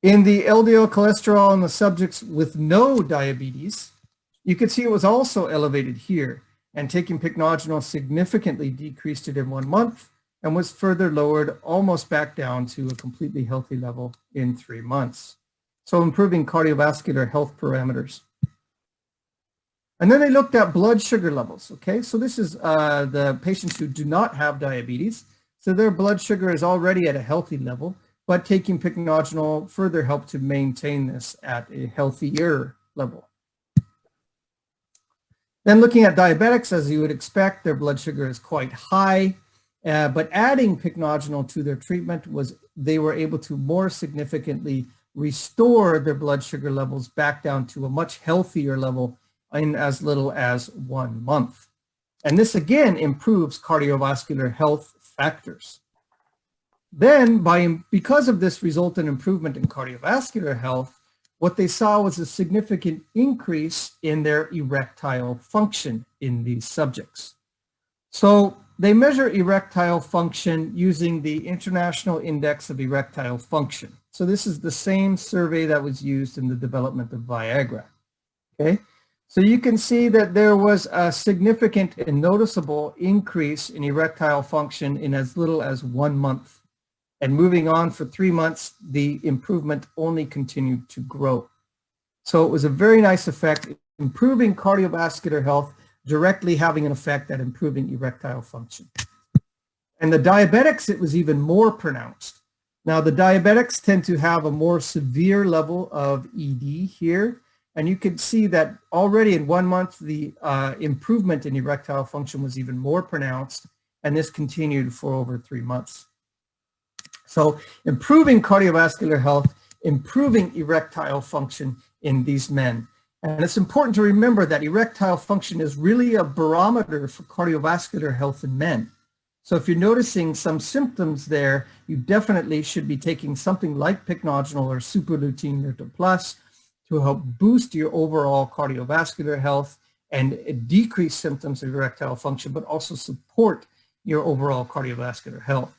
In the LDL cholesterol in the subjects with no diabetes, you could see it was also elevated here. And taking pycnogenol significantly decreased it in 1 month, and was further lowered almost back down to a completely healthy level in 3 months. So improving cardiovascular health parameters. And then they looked at blood sugar levels, okay? So this is the patients who do not have diabetes. So their blood sugar is already at a healthy level, but taking pycnogenol further helped to maintain this at a healthier level. Then looking at diabetics, as you would expect, their blood sugar is quite high, but adding pycnogenol to their treatment they were able to more significantly restore their blood sugar levels back down to a much healthier level in as little as 1 month. And this again improves cardiovascular health factors. Then because of this resultant improvement in cardiovascular health, what they saw was a significant increase in their erectile function in these subjects. So they measure erectile function using the International Index of Erectile Function. So this is the same survey that was used in the development of Viagra. Okay, so you can see that there was a significant and noticeable increase in erectile function in as little as 1 month. And moving on for 3 months, the improvement only continued to grow. So it was a very nice effect, improving cardiovascular health, directly having an effect at improving erectile function. And the diabetics, it was even more pronounced. Now, the diabetics tend to have a more severe level of ED here. And you can see that already in 1 month, the improvement in erectile function was even more pronounced. And this continued for over 3 months. So improving cardiovascular health, improving erectile function in these men. And it's important to remember that erectile function is really a barometer for cardiovascular health in men. So if you're noticing some symptoms there, you definitely should be taking something like pycnogenol or superlutein Nurta Plus to help boost your overall cardiovascular health and decrease symptoms of erectile function, but also support your overall cardiovascular health.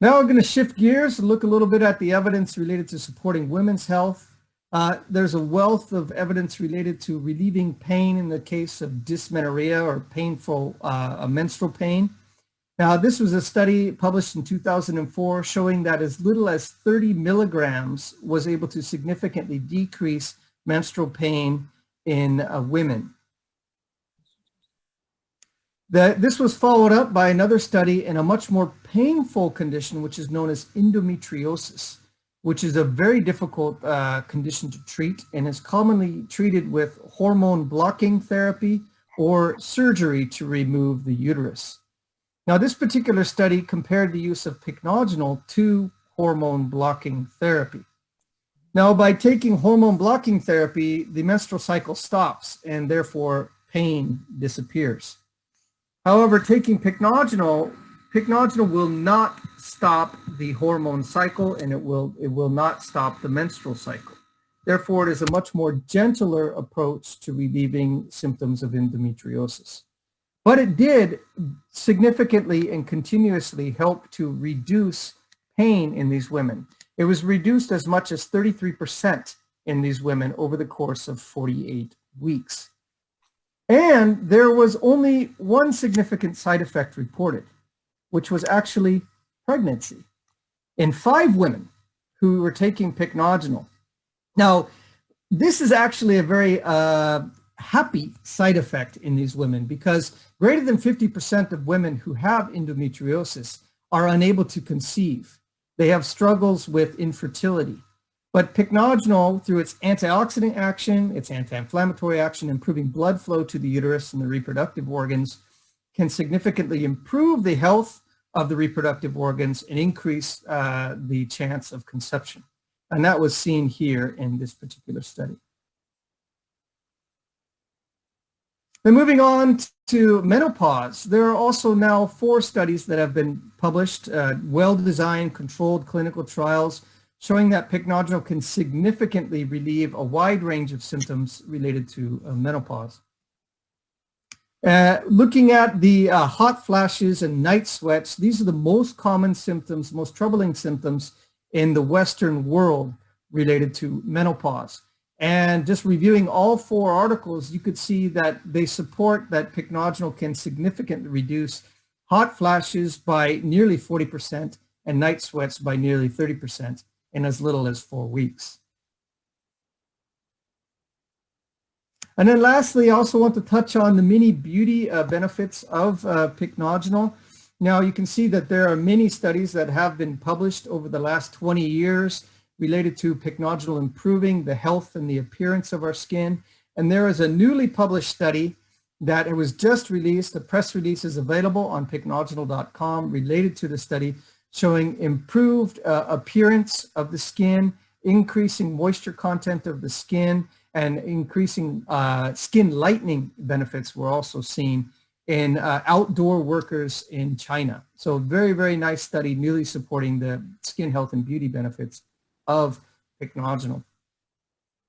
Now we're going to shift gears and look a little bit at the evidence related to supporting women's health. There's a wealth of evidence related to relieving pain in the case of dysmenorrhea or painful menstrual pain. Now, this was a study published in 2004 showing that as little as 30 milligrams was able to significantly decrease menstrual pain in women. This was followed up by another study in a much more painful condition, which is known as endometriosis, which is a very difficult condition to treat and is commonly treated with hormone blocking therapy or surgery to remove the uterus. Now, this particular study compared the use of pycnogenol to hormone blocking therapy. Now, by taking hormone blocking therapy, the menstrual cycle stops and therefore pain disappears. However, taking pycnogenol will not stop the hormone cycle and it will not stop the menstrual cycle. Therefore, it is a much more gentler approach to relieving symptoms of endometriosis. But it did significantly and continuously help to reduce pain in these women. It was reduced as much as 33% in these women over the course of 48 weeks. And there was only one significant side effect reported, which was actually pregnancy in 5 women who were taking pycnogenol. Now, this is actually a very happy side effect in these women because greater than 50% of women who have endometriosis are unable to conceive. They have struggles with infertility. But pycnogenol, through its antioxidant action, its anti-inflammatory action, improving blood flow to the uterus and the reproductive organs, can significantly improve the health of the reproductive organs and increase the chance of conception. And that was seen here in this particular study. Then moving on to menopause, there are also now 4 studies that have been published, well-designed, controlled clinical trials, showing that pycnogenol can significantly relieve a wide range of symptoms related to menopause. Looking at the hot flashes and night sweats, these are the most common symptoms, most troubling symptoms in the Western world related to menopause. And just reviewing all 4 articles, you could see that they support that pycnogenol can significantly reduce hot flashes by nearly 40% and night sweats by nearly 30% in as little as 4 weeks. And then lastly, I also want to touch on the many beauty benefits of pycnogenol. Now you can see that there are many studies that have been published over the last 20 years related to pycnogenol improving the health and the appearance of our skin. And there is a newly published study that it was just released. The press release is available on pycnogenol.com related to the study, showing improved appearance of the skin, increasing moisture content of the skin, and increasing skin lightening benefits were also seen in outdoor workers in China. So very, very nice study, newly supporting the skin health and beauty benefits of pycnogenol.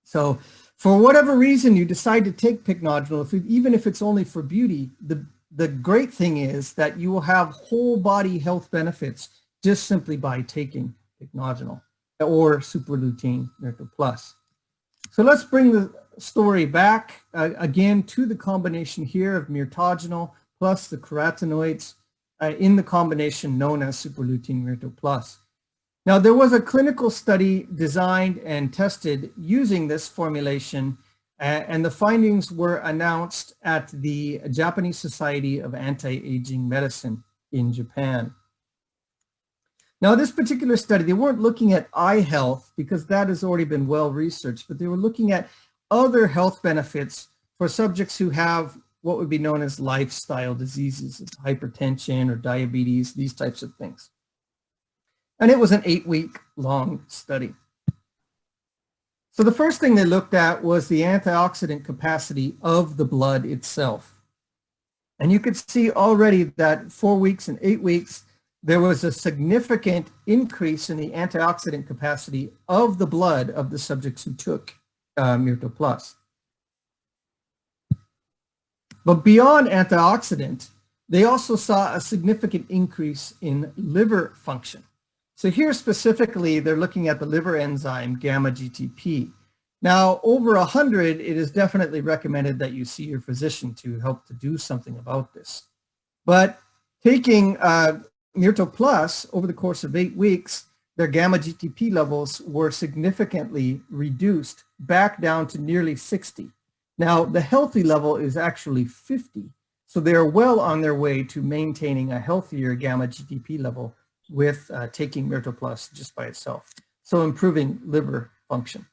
So for whatever reason you decide to take pycnogenol, even if it's only for beauty, the great thing is that you will have whole body health benefits just simply by taking pycnogenol or superlutein Mirto Plus. So let's bring the story back again to the combination here of mirtogenol plus the carotenoids in the combination known as superlutein Mirto Plus. Now there was a clinical study designed and tested using this formulation and the findings were announced at the Japanese Society of Anti-Aging Medicine in Japan. Now, this particular study, they weren't looking at eye health because that has already been well researched, but they were looking at other health benefits for subjects who have what would be known as lifestyle diseases, hypertension or diabetes, these types of things. And it was an 8-week long study. So the first thing they looked at was the antioxidant capacity of the blood itself. And you could see already that 4 weeks and 8 weeks, there was a significant increase in the antioxidant capacity of the blood of the subjects who took Mirto Plus. But beyond antioxidant, they also saw a significant increase in liver function. So here specifically, they're looking at the liver enzyme gamma GTP. Now, over 100, it is definitely recommended that you see your physician to help to do something about this. But taking Mirto Plus over the course of 8 weeks, their gamma GTP levels were significantly reduced back down to nearly 60. Now, the healthy level is actually 50. So they're well on their way to maintaining a healthier gamma GTP level with taking Mirto Plus just by itself. So improving liver function.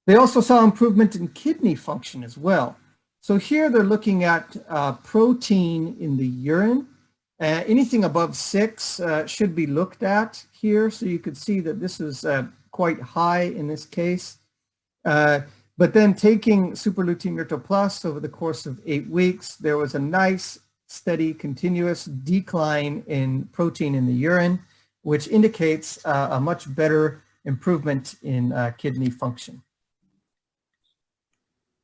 They also saw improvement in kidney function as well. So here they're looking at protein in the urine. Anything above 6 should be looked at here. So you could see that this is quite high in this case. But then taking superlutein Mirto Plus over the course of 8 weeks, there was a nice, steady, continuous decline in protein in the urine, which indicates a much better improvement in kidney function.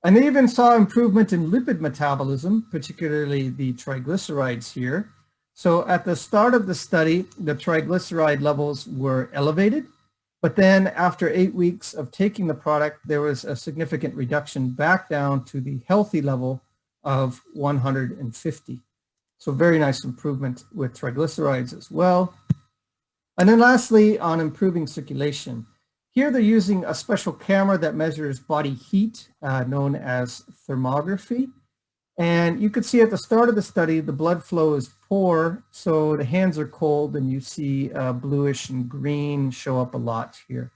And they even saw improvement in lipid metabolism, particularly the triglycerides here. So at the start of the study, the triglyceride levels were elevated, but then after 8 weeks of taking the product, there was a significant reduction back down to the healthy level of 150. So very nice improvement with triglycerides as well. And then lastly, on improving circulation. Here they're using a special camera that measures body heat, known as thermography. And you could see at the start of the study, the blood flow is poor, so the hands are cold and you see bluish and green show up a lot here.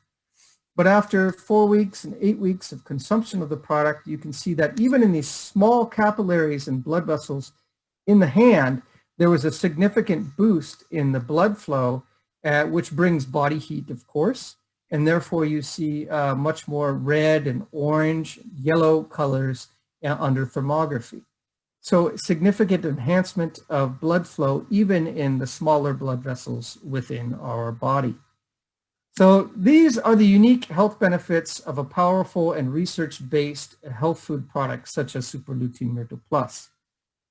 But after 4 weeks and 8 weeks of consumption of the product, you can see that even in these small capillaries and blood vessels in the hand, there was a significant boost in the blood flow, which brings body heat, of course. And therefore you see much more red and orange, yellow colors under thermography. So significant enhancement of blood flow even in the smaller blood vessels within our body. So these are the unique health benefits of a powerful and research-based health food product such as superlutein Mirto Plus.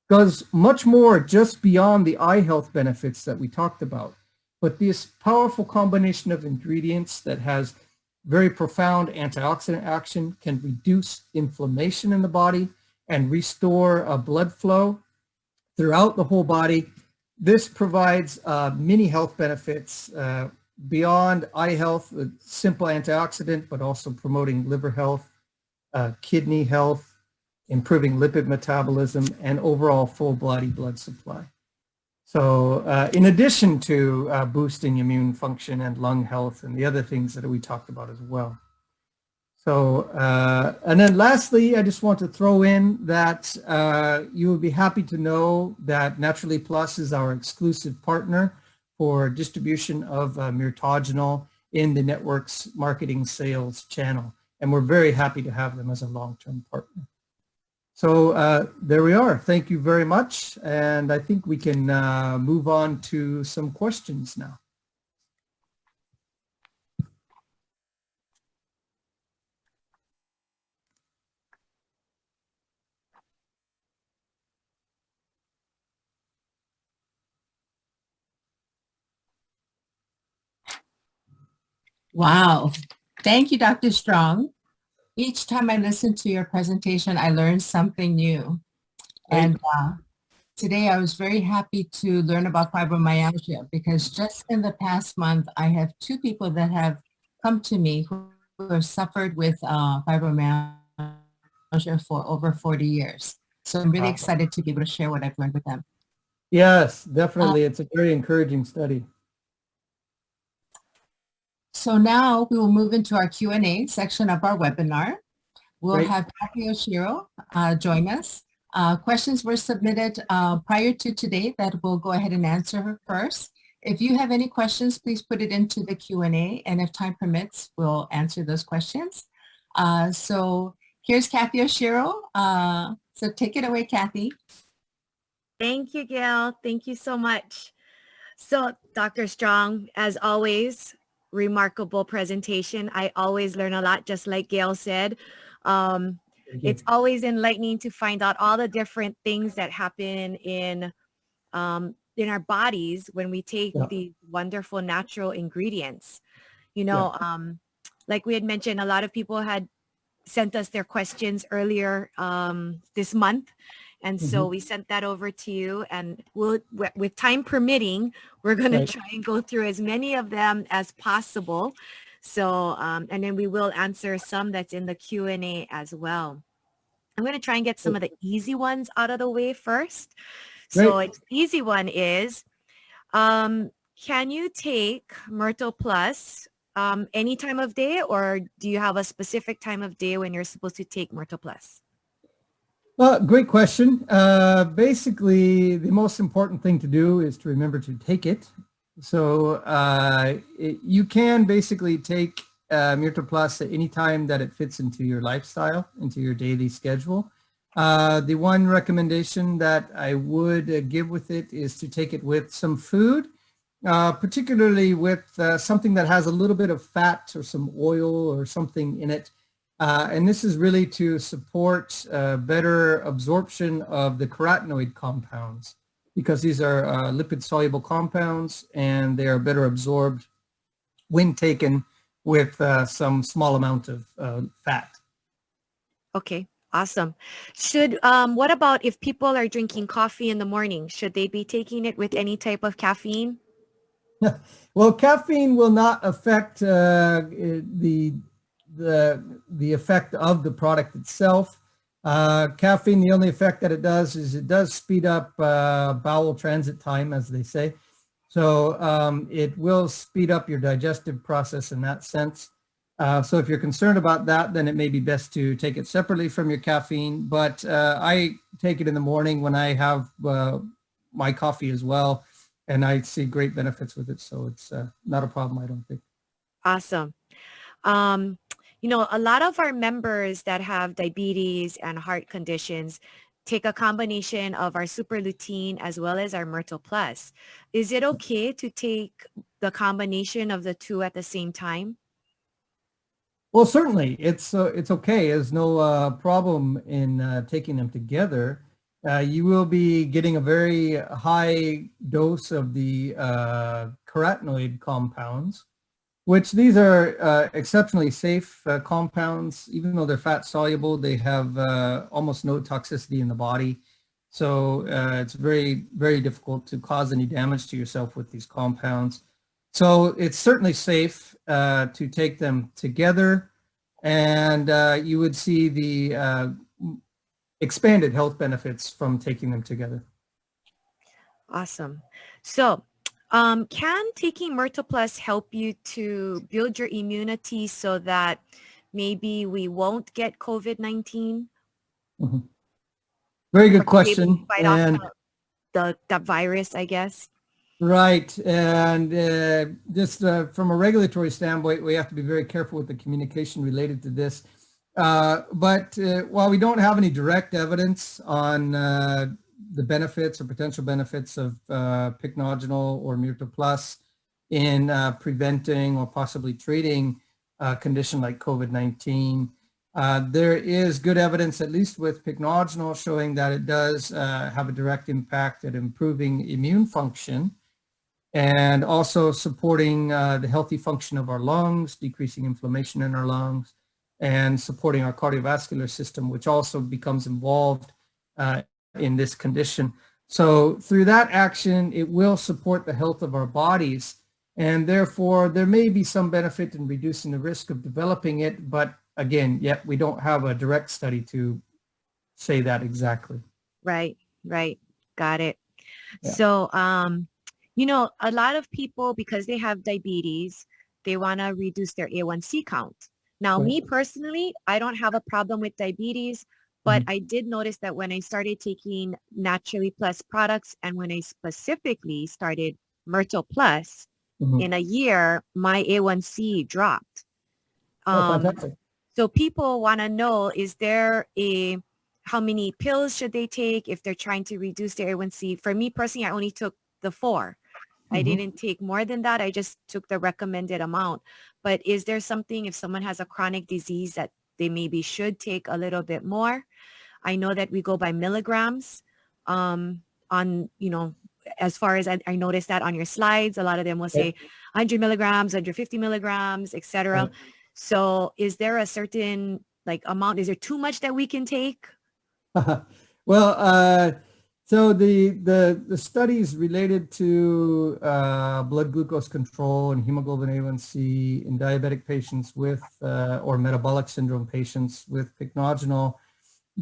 Goes much more just beyond the eye health benefits that we talked about. But this powerful combination of ingredients that has very profound antioxidant action, can reduce inflammation in the body and restore blood flow throughout the whole body. This provides many health benefits beyond eye health, a simple antioxidant, but also promoting liver health, kidney health, improving lipid metabolism, and overall full body blood supply. So in addition to boosting immune function and lung health and the other things that we talked about as well. So, and then lastly, I just want to throw in that you will be happy to know that Naturally Plus is our exclusive partner for distribution of Mirtogennol in the network's marketing sales channel. And we're very happy to have them as a long-term partner. So there we are. Thank you very much. And I think we can move on to some questions now. Wow. Thank you, Dr. Strong. Each time I listen to your presentation, I learn something new. Great. And today I was very happy to learn about fibromyalgia because just in the past month, I have 2 people that have come to me who have suffered with fibromyalgia for over 40 years. So I'm really excited to be able to share what I've learned with them. Yes, definitely. It's a very encouraging study. So now we will move into our Q&A section of our webinar. We'll Great. have Kathy Oshiro join us. Questions were submitted prior to today that we'll go ahead and answer her first. If you have any questions, please put it into the Q&A, and if time permits, we'll answer those questions. So here's Kathy Oshiro. So take it away, Kathy. Thank you, Gail. Thank you so much. So Dr. Strong, as always, remarkable presentation. I always learn a lot, just like Gail said. It's always enlightening to find out all the different things that happen in our bodies when we take these wonderful natural ingredients. You know, like we had mentioned, a lot of people had sent us their questions earlier this month. And so we sent that over to you, and we'll, with time permitting, we're going to try and go through as many of them as possible. So, and then we will answer some that's in the Q&A as well. I'm going to try and get some of the easy ones out of the way first. So an easy one is, can you take Myrto Plus any time of day, or do you have a specific time of day when you're supposed to take Myrto Plus? Well, great question. Basically, the most important thing to do is to remember to take it. So you can basically take Myrto Plus at any time that it fits into your lifestyle, into your daily schedule. The one recommendation that I would give with it is to take it with some food, particularly with something that has a little bit of fat or some oil or something in it. And this is really to support better absorption of the carotenoid compounds, because these are lipid-soluble compounds and they are better absorbed when taken with some small amount of fat. Okay. Awesome. Should what about if people are drinking coffee in the morning? Should they be taking it with any type of caffeine? Well, caffeine will not affect the effect of the product itself. Caffeine, the only effect that it does is it does speed up bowel transit time, as they say. So it will speed up your digestive process in that sense. So if you're concerned about that, then it may be best to take it separately from your caffeine. But I take it in the morning when I have my coffee as well, and I see great benefits with it. So it's not a problem, I don't think. Awesome. You know, a lot of our members that have diabetes and heart conditions take a combination of our super lutein as well as our Myrto Plus. Is it okay to take the combination of the two at the same time? Well, certainly it's okay. There's no problem in taking them together. You will be getting a very high dose of the carotenoid compounds. which these are exceptionally safe compounds. Even though they're fat soluble, they have almost no toxicity in the body. So it's very, very difficult to cause any damage to yourself with these compounds. So it's certainly safe to take them together, and you would see the expanded health benefits from taking them together. Awesome. So can taking Mirtoplus help you to build your immunity so that maybe we won't get COVID-19? Mm-hmm. Very good Or be able to question. fight And off the virus, I guess. right. And just from a regulatory standpoint, we have to be very careful with the communication related to this. But while we don't have any direct evidence on the benefits or potential benefits of Pycnogenol or Mirtoplus in preventing or possibly treating a condition like COVID-19, there is good evidence, at least with Pycnogenol, showing that it does have a direct impact at improving immune function and also supporting the healthy function of our lungs, decreasing inflammation in our lungs, and supporting our cardiovascular system, which also becomes involved in this condition. So through that action, it will support the health of our bodies, and therefore there may be some benefit in reducing the risk of developing it, but again, yet we don't have a direct study to say that exactly. Right, right. Got it. Yeah. So, a lot of people, because they have diabetes, they want to reduce their A1C count. Now, Right. me personally, I don't have a problem with diabetes, but Mhm. I did notice that when I started taking Naturally Plus products and when I specifically started Myrtle Plus, Mhm. in a year, my A1C dropped. Oh, Um, fantastic. so people want to know, how many pills should they take if they're trying to reduce their A1C? For me personally, I only took the 4. I Mhm. didn't take more than that. I just took the recommended amount. But is there something, if someone has a chronic disease, that they maybe should take a little bit more? I know that we go by milligrams on, as far as I noticed that on your slides, a lot of them will say Right. 100 milligrams, 150 milligrams, etc. Right. So is there a certain amount? Is there too much that we can take? Well, so the studies related to blood glucose control and hemoglobin A1C in diabetic patients with or metabolic syndrome patients with Pycnogenol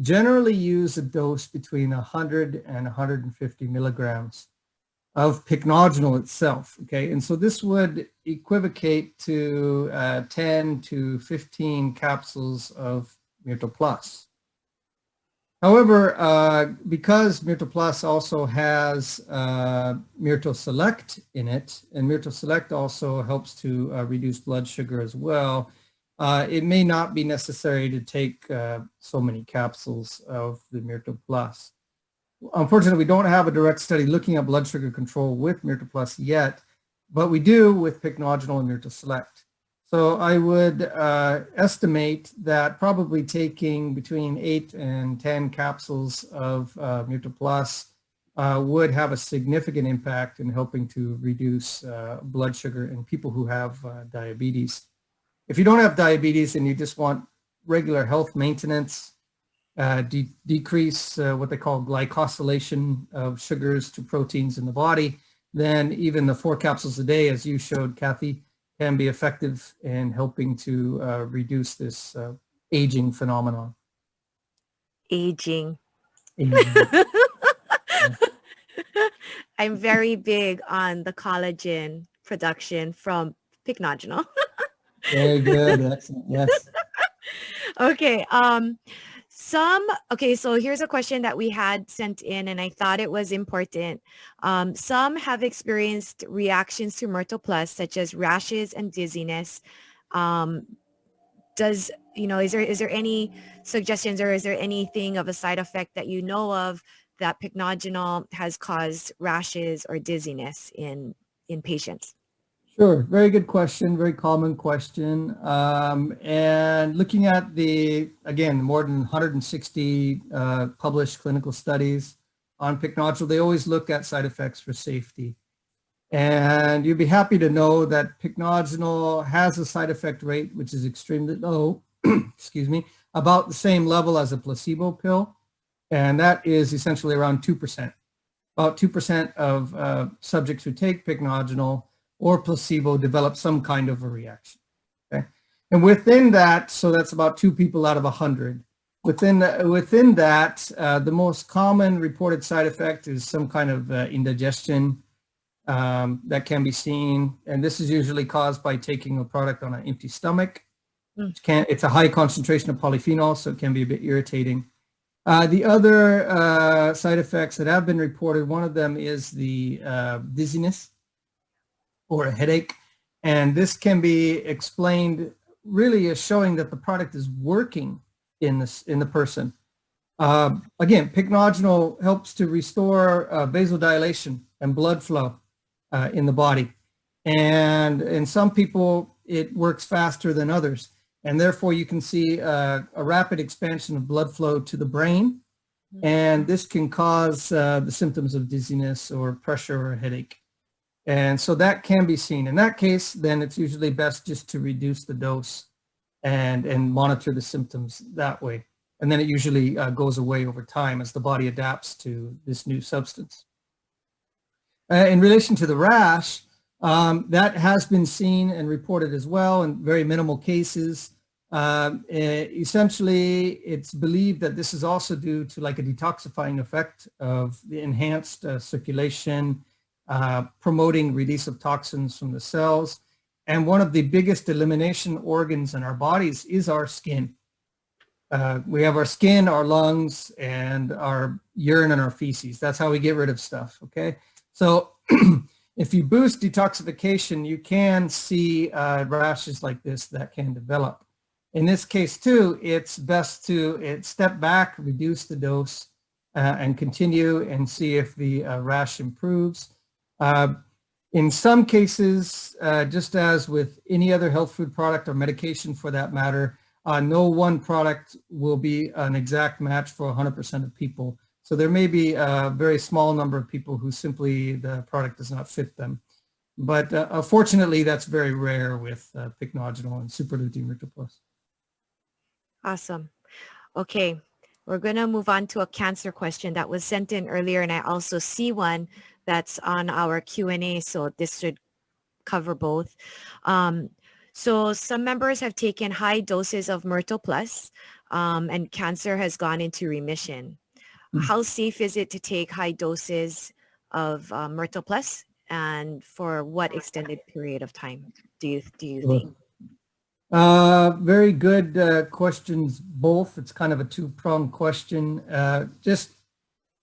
generally use a dose between 100 and 150 milligrams of Pycnogenol itself. Okay, and so this would equivocate to 10 to 15 capsules of Myrto Plus. However, because Myrto Plus also has Myrto Select in it, and Myrto Select also helps to reduce blood sugar as well, it may not be necessary to take so many capsules of the Myrto Plus. Unfortunately, we don't have a direct study looking at blood sugar control with Myrto Plus yet, but we do with Pycnogenol and Myrto Select. So I would estimate that probably taking between 8 and 10 capsules of Myrto Plus would have a significant impact in helping to reduce blood sugar in people who have diabetes. If you don't have diabetes and you just want regular health maintenance, decrease what they call glycosylation of sugars to proteins in the body, then even the 4 capsules a day, as you showed, Kathy, can be effective in helping to reduce this aging phenomenon. Aging. Aging. I'm very big on the collagen production from Pycnogenol. Very good. Excellent. Yes. Okay. So here's a question that we had sent in, and I thought it was important. Some have experienced reactions to Myrtle Plus, such as rashes and dizziness. Is there any suggestions, or is there anything of a side effect that you know of that Pycnogenol has caused rashes or dizziness in patients? Sure. Very good question. Very common question. And looking at again, more than 160 published clinical studies on Pycnogenol, they always look at side effects for safety. And you'd be happy to know that pycnogenol has a side effect rate, which is extremely low, excuse me, about the same level as a placebo pill. And that is essentially around 2%. About 2% of subjects who take pycnogenol or placebo develop some kind of a reaction. Okay? And within that, so that's about 2 people out of 100. Within that, the most common reported side effect is some kind of indigestion that can be seen. And this is usually caused by taking a product on an empty stomach. It's a high concentration of polyphenol, so it can be a bit irritating. The other side effects that have been reported, one of them is the dizziness or a headache. And this can be explained really as showing that the product is working in the person. Again, pycnogenol helps to restore vasodilation and blood flow in the body. And in some people, it works faster than others. And therefore, you can see a rapid expansion of blood flow to the brain. And this can cause the symptoms of dizziness or pressure or headache. And so that can be seen. In that case, then it's usually best just to reduce the dose and monitor the symptoms that way. And then it usually goes away over time as the body adapts to this new substance. In relation to the rash, that has been seen and reported as well in very minimal cases. Essentially, it's believed that this is also due to like a detoxifying effect of the enhanced circulation, promoting release of toxins from the cells. And one of the biggest elimination organs in our bodies is our skin. We have our skin, our lungs, and our urine and our feces. That's how we get rid of stuff, okay? So if you boost detoxification, you can see rashes like this that can develop. In this case too, it's best to step back, reduce the dose, and continue and see if the rash improves. In some cases, just as with any other health food product or medication for that matter, no one product will be an exact match for 100% of people. So there may be a very small number of people who simply the product does not fit them. But fortunately, that's very rare with pycnogenol and superlutein Mirto+. Awesome. Okay, we're going to move on to a cancer question that was sent in earlier, and I also see one that's on our Q&A, so this should cover both. So some members have taken high doses of Mirto+, and cancer has gone into remission. How safe is it to take high doses of Mirto+, and for what extended period of time do you think? Very good questions, both. It's kind of a two-pronged question. Just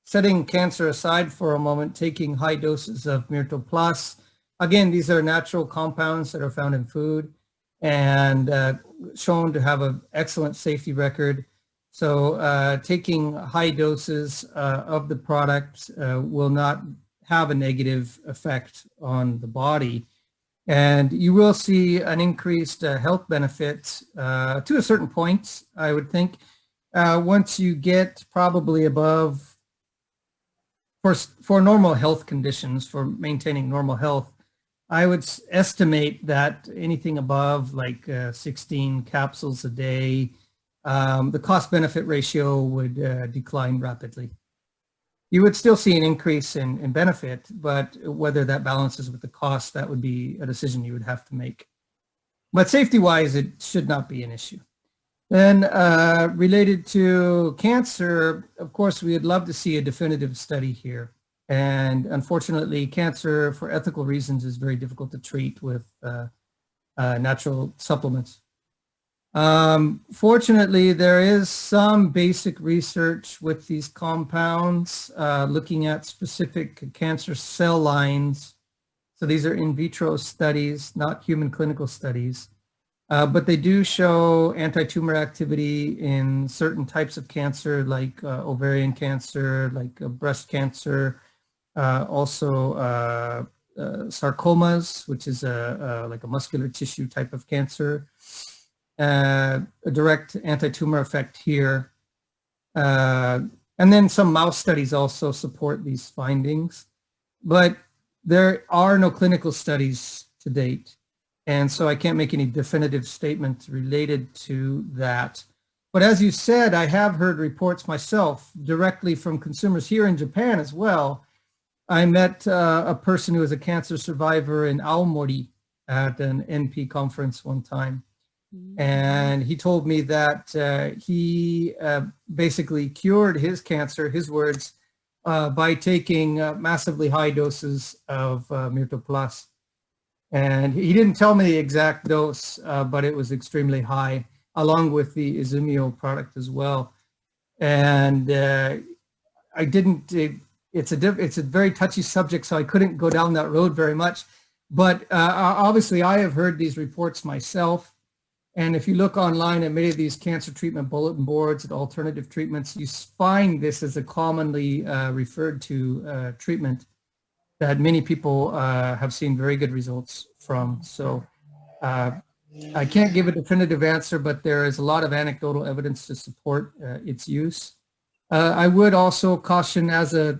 setting cancer aside for a moment, taking high doses of Mirto+. Again, these are natural compounds that are found in food and shown to have an excellent safety record. So taking high doses of the product will not have a negative effect on the body. And you will see an increased health benefit to a certain point, I would think. Once you get probably above, for normal health conditions, for maintaining normal health, I would estimate that anything above like 16 capsules a day, the cost-benefit ratio would decline rapidly. You would still see an increase in benefit, but whether that balances with the cost, that would be a decision you would have to make. But safety-wise, it should not be an issue. Then related to cancer, of course, we would love to see a definitive study here. And unfortunately, cancer, for ethical reasons, is very difficult to treat with natural supplements. Fortunately, there is some basic research with these compounds looking at specific cancer cell lines. So these are in vitro studies, not human clinical studies. But they do show anti-tumor activity in certain types of cancer, like ovarian cancer, like breast cancer, also sarcomas, which is like a muscular tissue type of cancer. A direct anti-tumor effect here. And then some mouse studies also support these findings. But there are no clinical studies to date. And so I can't make any definitive statement related to that. But as you said, I have heard reports myself directly from consumers here in Japan as well. I met a person who was a cancer survivor in Aomori at an NP conference one time. And he told me that he basically cured his cancer, his words, by taking massively high doses of Mirto Plus. And he didn't tell me the exact dose, but it was extremely high, along with the Izumio product as well. And I didn't, it's a very touchy subject, so I couldn't go down that road very much. But obviously I have heard these reports myself. And if you look online at many of these cancer treatment bulletin boards and alternative treatments, you find this as a commonly referred to treatment that many people have seen very good results from. So I can't give a definitive answer, but there is a lot of anecdotal evidence to support its use. I would also caution as a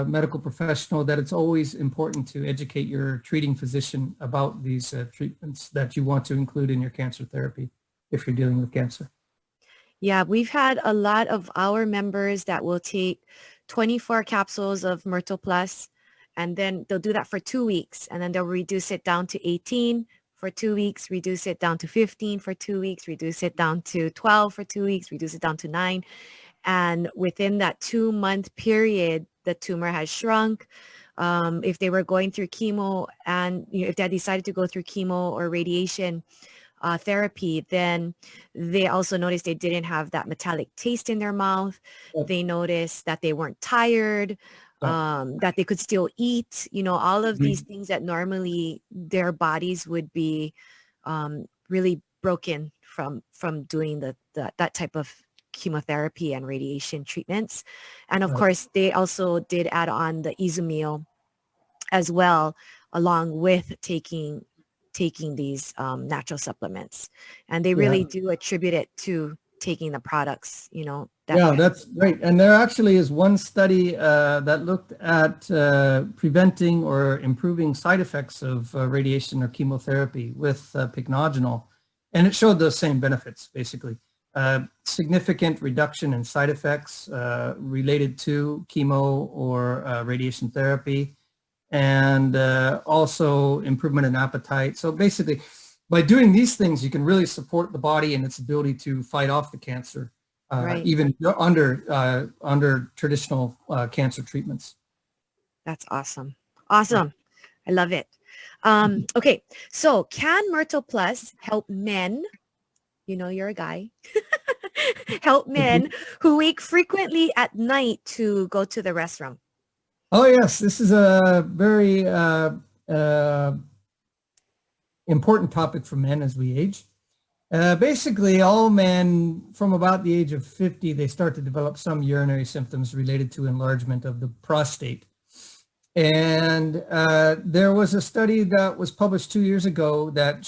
medical professional that it's always important to educate your treating physician about these treatments that you want to include in your cancer therapy if you're dealing with cancer. Yeah, we've had a lot of our members that will take 24 capsules of Mirto Plus, and then they'll do that for 2 weeks, and then they'll reduce it down to 18 for 2 weeks, reduce it down to 15 for 2 weeks, reduce it down to 12 for 2 weeks, reduce it down to 9. And within that 2-month period, the tumor has shrunk. If they were going through chemo and if they had decided to go through chemo or radiation therapy, then they also noticed they didn't have that metallic taste in their mouth. They noticed that they weren't tired, that they could still eat, all of these things that normally their bodies would be really broken from doing that type of chemotherapy and radiation treatments. And of course, they also did add on the Izumio as well, along with taking these natural supplements. And they really do attribute it to taking the products, Yeah, that's great. And there actually is one study that looked at preventing or improving side effects of radiation or chemotherapy with Pycnogenol. And it showed those same benefits, basically. Significant reduction in side effects related to chemo or radiation therapy, and also improvement in appetite. So basically, by doing these things, you can really support the body and its ability to fight off the cancer, even under traditional cancer treatments. That's awesome. Awesome. I love it. Okay, so can Mirto Plus help men? You're a guy. Help men who wake frequently at night to go to the restroom. Oh, yes. This is a very important topic for men as we age. Basically, all men from about the age of 50, they start to develop some urinary symptoms related to enlargement of the prostate. And there was a study that was published 2 years ago that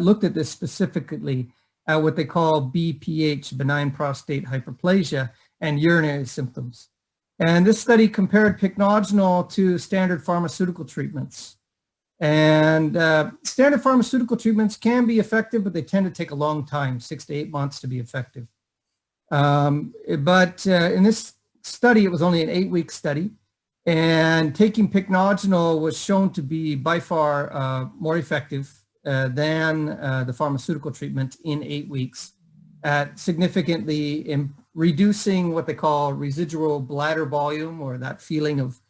looked at this specifically, what they call BPH, benign prostate hyperplasia, and urinary symptoms. And this study compared Pycnogenol to standard pharmaceutical treatments. And standard pharmaceutical treatments can be effective, but they tend to take a long time, 6 to 8 months to be effective. But in this study, it was only an 8-week study. And taking Pycnogenol was shown to be by far more effective than the pharmaceutical treatment in 8 weeks at significantly reducing what they call residual bladder volume, or that feeling of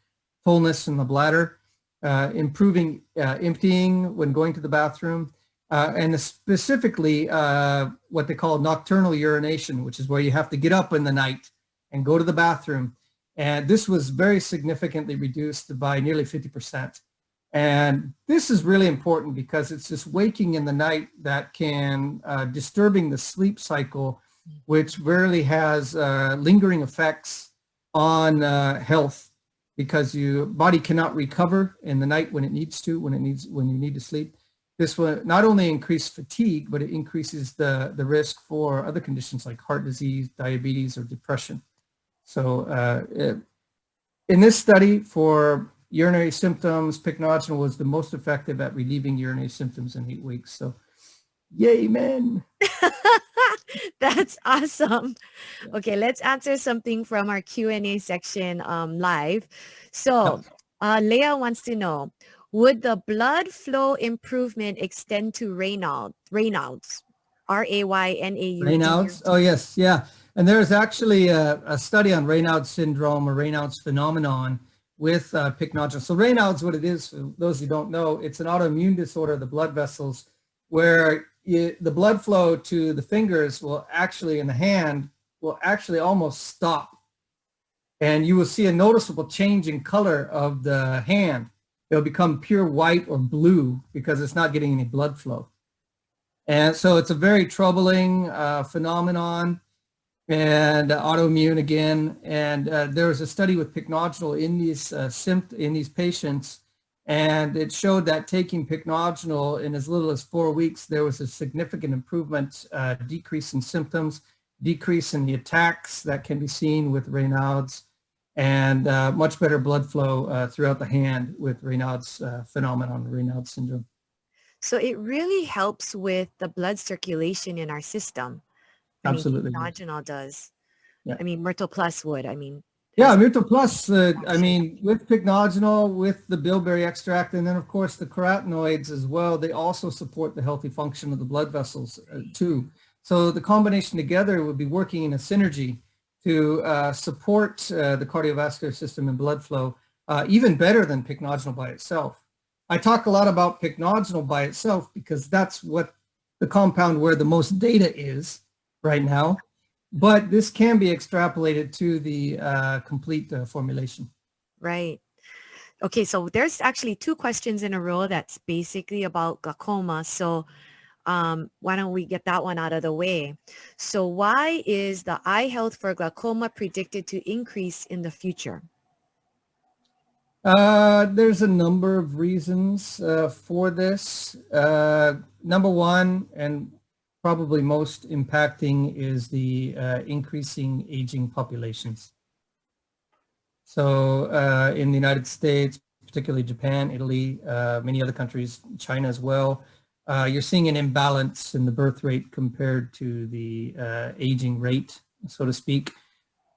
fullness in the bladder, improving emptying when going to the bathroom, and specifically what they call nocturnal urination, which is where you have to get up in the night and go to the bathroom. And this was very significantly reduced by nearly 50%. And this is really important because it's this waking in the night that can disturbing the sleep cycle, which really has lingering effects on health, because your body cannot recover in the night when it needs to, when you need to sleep. This will not only increase fatigue, but it increases the risk for other conditions like heart disease, diabetes, or depression. So in this study for urinary symptoms, pycnogenol was the most effective at relieving urinary symptoms in 8 weeks. So yay, man. That's awesome. Okay, let's answer something from our Q&A section live. So Leah wants to know, would the blood flow improvement extend to Raynaud's, Raynaud's? Oh, yes. Yeah. And there's actually a study on Raynaud's syndrome or Raynaud's phenomenon with pycnogenol. So Raynaud's, what it is, for those who don't know, it's an autoimmune disorder of the blood vessels where the blood flow to the fingers will actually, in the hand, will actually almost stop. And you will see a noticeable change in color of the hand. It'll become pure white or blue because it's not getting any blood flow. And so it's a very troubling phenomenon and autoimmune again. And there was a study with pycnogenol in these patients, and it showed that taking pycnogenol in as little as 4 weeks, there was a significant improvement, decrease in symptoms, decrease in the attacks that can be seen with Raynaud's, and much better blood flow throughout the hand with Raynaud's phenomenon, Raynaud's syndrome. So it really helps with the blood circulation in our system. Absolutely. Pycnogenol does. Yeah. I mean, Myrtle Plus would. I mean. Yeah, Myrtle Plus, I mean, with pycnogenol, with the bilberry extract, and then, of course, the carotenoids as well, they also support the healthy function of the blood vessels, too. So the combination together would be working in a synergy to support the cardiovascular system and blood flow, even better than pycnogenol by itself. I talk a lot about pycnogenol by itself because that's what the compound where the most data is right now. But this can be extrapolated to the complete formulation. Right. Okay, so there's actually 2 questions in a row that's basically about glaucoma. So why don't we get that one out of the way? So why is the eye health for glaucoma predicted to increase in the future? There's a number of reasons for this. Number one, and probably most impacting, is the increasing aging populations. So in the United States, particularly Japan, Italy, many other countries, China as well, you're seeing an imbalance in the birth rate compared to the aging rate, so to speak.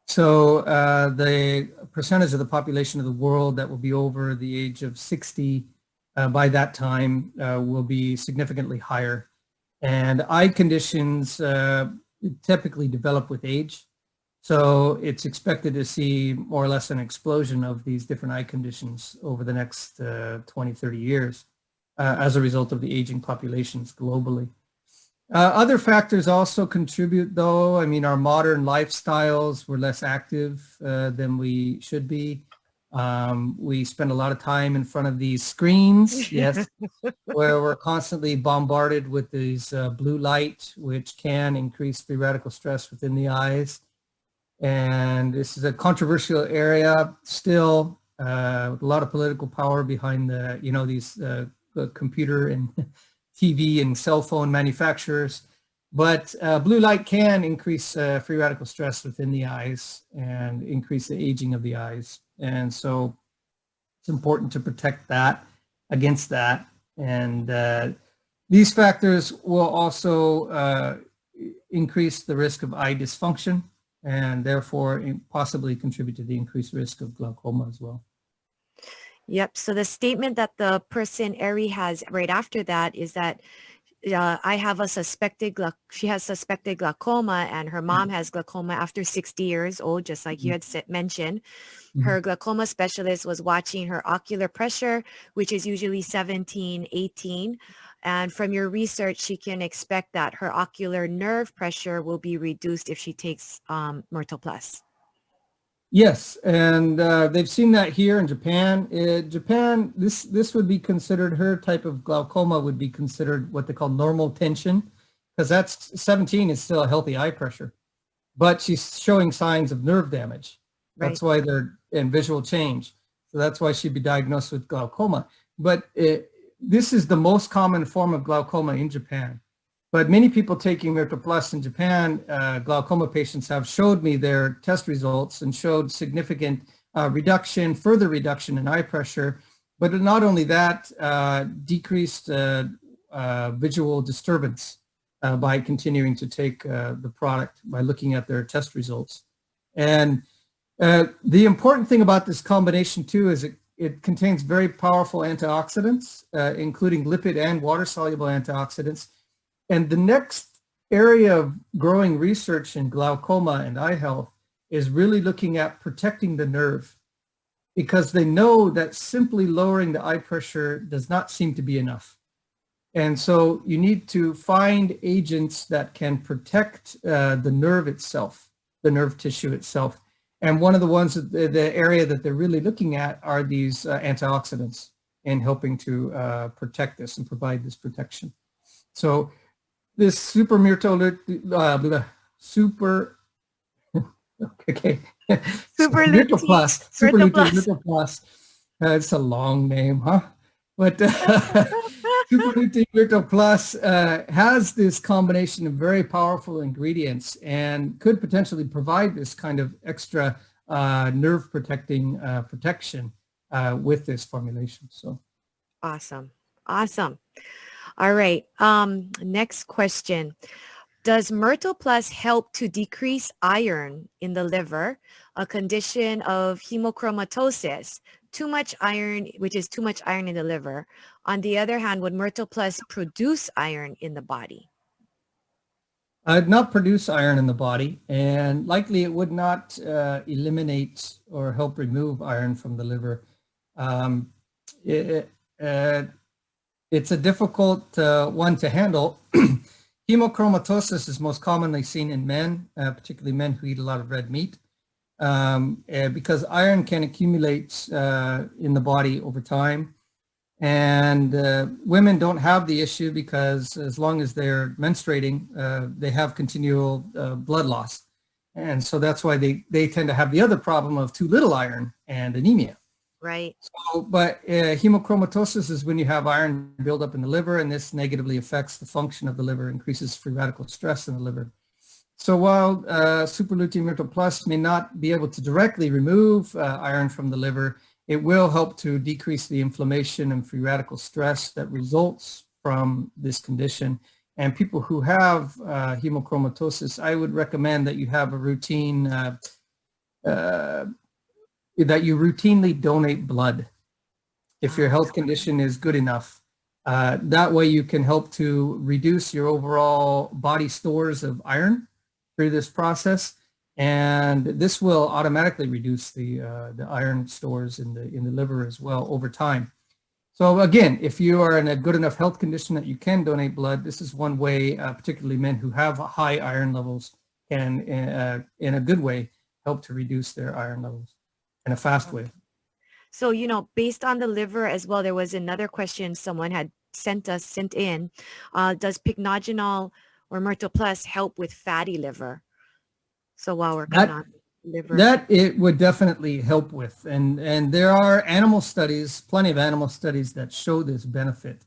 So the percentage of the population of the world that will be over the age of 60 by that time will be significantly higher. And eye conditions typically develop with age. So it's expected to see more or less an explosion of these different eye conditions over the next 20, 30 years as a result of the aging populations globally. Other factors also contribute, though. I mean, our modern lifestyles, we're less active than we should be. We spend a lot of time in front of these screens, yes, where we're constantly bombarded with these blue light, which can increase free radical stress within the eyes. And this is a controversial area still, with a lot of political power behind the, these computer and TV and cell phone manufacturers. But blue light can increase free radical stress within the eyes and increase the aging of the eyes. And so it's important to protect that against that. And these factors will also increase the risk of eye dysfunction and therefore possibly contribute to the increased risk of glaucoma as well. Yep. So the statement that the person, Ari, has right after that is that I have a she has suspected glaucoma, and her mom has glaucoma after 60 years old, just like you had mentioned. Her glaucoma specialist was watching her ocular pressure, which is usually 17, 18. And from your research, she can expect that her ocular nerve pressure will be reduced if she takes Myrtle Plus. Yes, and they've seen that here in Japan. Japan, this would be considered, her type of glaucoma would be considered what they call normal tension, because that's 17 is still a healthy eye pressure, but she's showing signs of nerve damage. That's why they're in visual change. So that's why she'd be diagnosed with glaucoma. But this is the most common form of glaucoma in Japan. But many people taking Myrtle Plus in Japan, glaucoma patients have showed me their test results and showed significant further reduction in eye pressure, but not only that, decreased visual disturbance by continuing to take the product by looking at their test results. And the important thing about this combination too is it contains very powerful antioxidants, including lipid and water-soluble antioxidants. And the next area of growing research in glaucoma and eye health is really looking at protecting the nerve, because they know that simply lowering the eye pressure does not seem to be enough. And so you need to find agents that can protect the nerve itself, the nerve tissue itself. And one of the ones, the area that they're really looking at are these antioxidants in helping to protect this and provide this protection. So this super Mirtogennol, Mirtoplus. It's a long name, huh? But Super Mirtoplus has this combination of very powerful ingredients and could potentially provide this kind of extra nerve protecting protection with this formulation. So awesome. All right. Next question. Does Mirtoplus help to decrease iron in the liver, a condition of hemochromatosis, too much iron, which is too much iron in the liver? On the other hand, would Mirtoplus produce iron in the body? Not produce iron in the body, and likely it would not eliminate or help remove iron from the liver. It's a difficult one to handle. Hemochromatosis is most commonly seen in men, particularly men who eat a lot of red meat, because iron can accumulate in the body over time. And women don't have the issue because as long as they're menstruating, they have continual blood loss. And so that's why they tend to have the other problem of too little iron and anemia. Right. So, but hemochromatosis is when you have iron buildup in the liver, and this negatively affects the function of the liver, increases free radical stress in the liver. So while Superlutein Mirtoplus may not be able to directly remove iron from the liver, it will help to decrease the inflammation and free radical stress that results from this condition. And people who have hemochromatosis, I would recommend that you have a routine that you routinely donate blood if your health condition is good enough. That way you can help to reduce your overall body stores of iron through this process, and this will automatically reduce the iron stores in the liver as well over time. So again, if you are in a good enough health condition that you can donate blood, this is one way, particularly men who have high iron levels can, in a good way, help to reduce their iron levels in a fast way. So, you know, based on the liver as well, there was another question someone had sent in. Does Pycnogenol or Mirtoplus help with fatty liver? So while we're kind of on liver. That it would definitely help with. And there are animal studies, plenty of animal studies that show this benefit.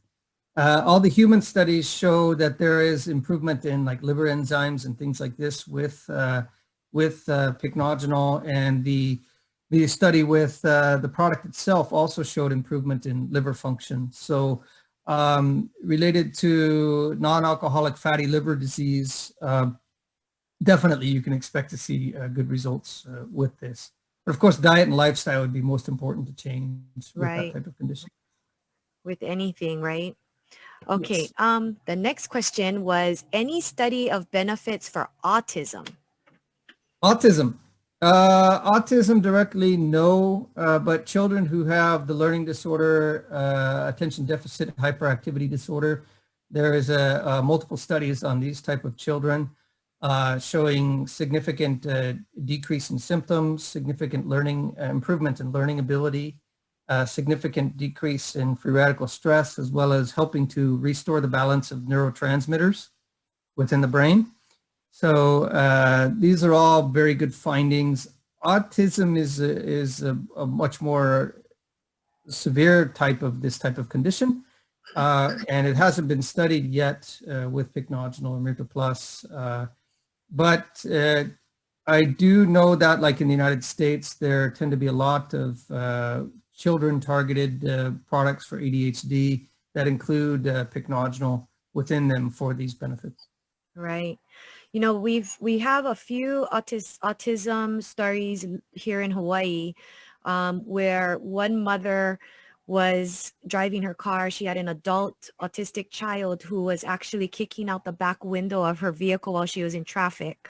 All the human studies show that there is improvement in like liver enzymes and things like this with Pycnogenol, and the study with the product itself also showed improvement in liver function. So related to non-alcoholic fatty liver disease, definitely you can expect to see good results with this. But of course, diet and lifestyle would be most important to change with that type of condition. With anything, right? Okay. Yes. The next question was, any study of benefits for autism? Autism. Autism directly, no, but children who have the learning disorder, attention deficit hyperactivity disorder, there is multiple studies on these type of children showing significant decrease in symptoms, significant learning, improvement in learning ability, significant decrease in free radical stress, as well as helping to restore the balance of neurotransmitters within the brain. So these are all very good findings. Autism is a much more severe type of condition, and it hasn't been studied yet with Pycnogenol or Mirtoplus. But I do know that, like in the United States, there tend to be a lot of children-targeted products for ADHD that include pycnogenol within them for these benefits. Right. You know, we have a few autism stories here in Hawaii, where one mother was driving her car. She had an adult autistic child who was actually kicking out the back window of her vehicle while she was in traffic.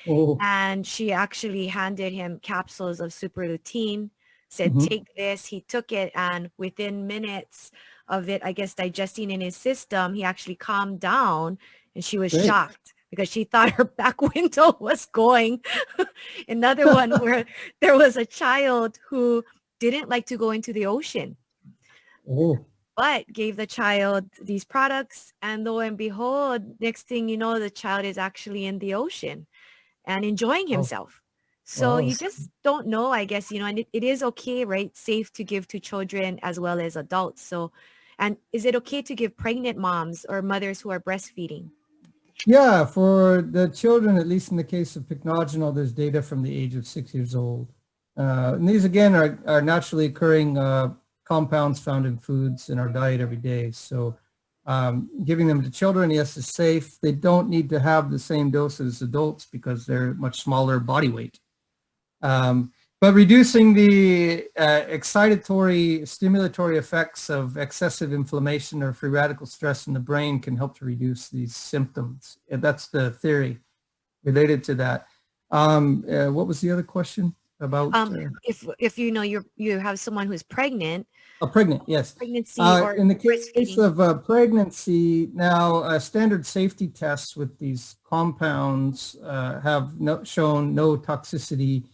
Oh, And she actually handed him capsules of super lutein, said, mhm. take this. He took it, and within minutes of it, I guess, digesting in his system, he actually calmed down, and she was Great. shocked because she thought her back window was going. Another one where there was a child who didn't like to go into the ocean, Oh, but gave the child these products, and lo and behold, next thing you know, the child is actually in the ocean and enjoying wow. himself. So Wow. you just don't know, I guess, and it is okay, right? Safe to give to children as well as adults. So, and is it okay to give pregnant moms or mothers who are breastfeeding? Yeah, for the children, at least in the case of pycnogenol, there's data from the age of 6 years old. And these, again, are naturally occurring compounds found in foods in our diet every day. So giving them to children, yes, is safe. They don't need to have the same dose as adults because they're much smaller body weight. But reducing the excitatory, stimulatory effects of excessive inflammation or free radical stress in the brain can help to reduce these symptoms. And that's the theory related to that. What was the other question about? If you know you have someone who's pregnant, Pregnant, yes. pregnancy or In the case breastfeeding. of pregnancy, now standard safety tests with these compounds have shown no toxicity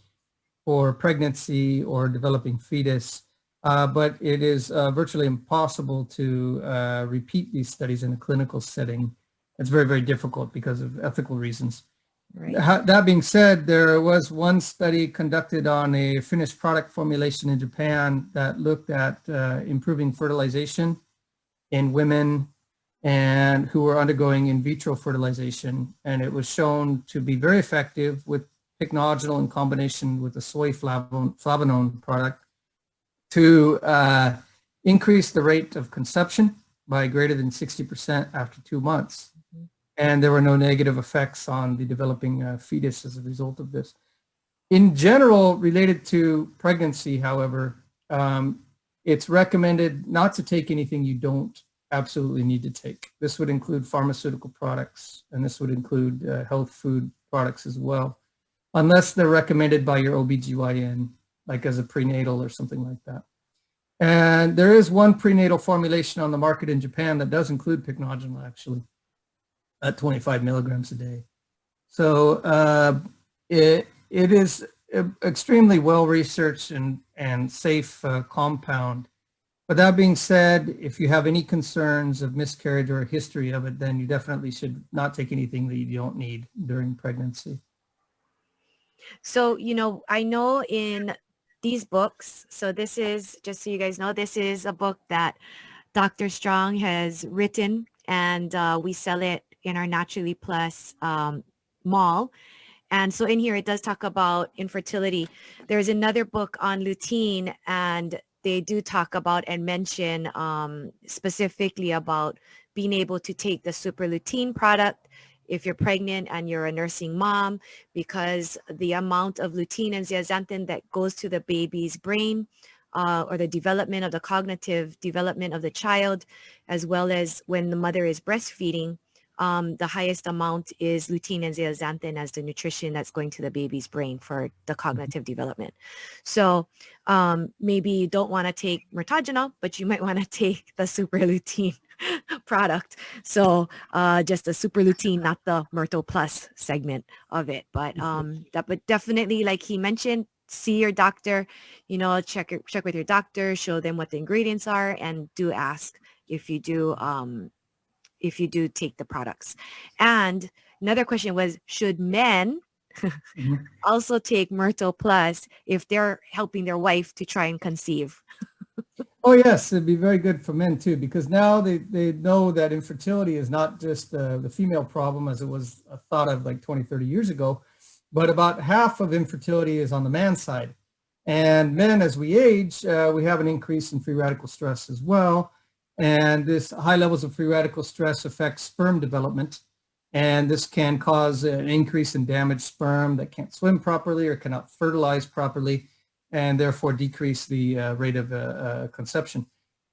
for pregnancy or developing fetus, but it is virtually impossible to repeat these studies in a clinical setting. It's very, very difficult because of ethical reasons. Right. That being said, there was one study conducted on a finished product formulation in Japan that looked at improving fertilization in women and who were undergoing in vitro fertilization. And it was shown to be very effective with pycnogenol in combination with a soy flavonone product to increase the rate of conception by greater than 60% after 2 months. Mm-hmm. And there were no negative effects on the developing fetus as a result of this. In general, related to pregnancy, however, it's recommended not to take anything you don't absolutely need to take. This would include pharmaceutical products, and this would include health food products as well, unless they're recommended by your OBGYN, like as a prenatal or something like that. And there is one prenatal formulation on the market in Japan that does include pycnogenol, actually, at 25 milligrams a day. So it is extremely well-researched and safe compound. But that being said, if you have any concerns of miscarriage or a history of it, then you definitely should not take anything that you don't need during pregnancy. So, I know in these books, so this is, just so you guys know, this is a book that Dr. Strong has written, and we sell it in our Naturally Plus mall. And so in here, it does talk about infertility. There's another book on lutein, and they do talk about and mention specifically about being able to take the super lutein product if you're pregnant and you're a nursing mom, because the amount of lutein and zeaxanthin that goes to the baby's brain or the development of the cognitive development of the child, as well as when the mother is breastfeeding, the highest amount is lutein and zeaxanthin as the nutrition that's going to the baby's brain for the cognitive development. So maybe you don't want to take Mirtogennol, but you might want to take the super lutein product. So just the super lutein, not the Mirto Plus segment of it. But but definitely, like he mentioned, see your doctor, check with your doctor, show them what the ingredients are, and do ask if you do take the products. And another question was, should men also take Mirto Plus if they're helping their wife to try and conceive? Oh, yes, it'd be very good for men too, because now they know that infertility is not just the female problem as it was thought of like 20, 30 years ago. but about half of infertility is on the man side. And men, as we age, we have an increase in free radical stress as well. And this high levels of free radical stress affects sperm development. And this can cause an increase in damaged sperm that can't swim properly or cannot fertilize properly, and therefore decrease the rate of conception.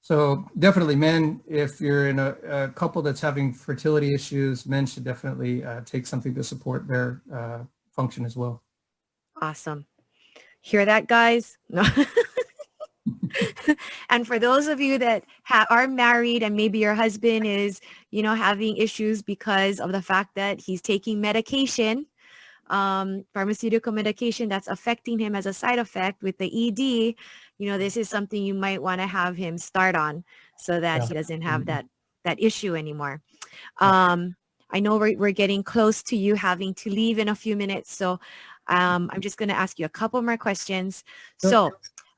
So definitely men, if you're in a couple that's having fertility issues, men should definitely take something to support their function as well. Awesome. Hear that, guys? No. And for those of you that are married and maybe your husband is, having issues because of the fact that he's taking medication, pharmaceutical medication that's affecting him as a side effect with the ED, this is something you might want to have him start on so that he doesn't have that issue anymore. I know we're getting close to you having to leave in a few minutes. So I'm just going to ask you a couple more questions. So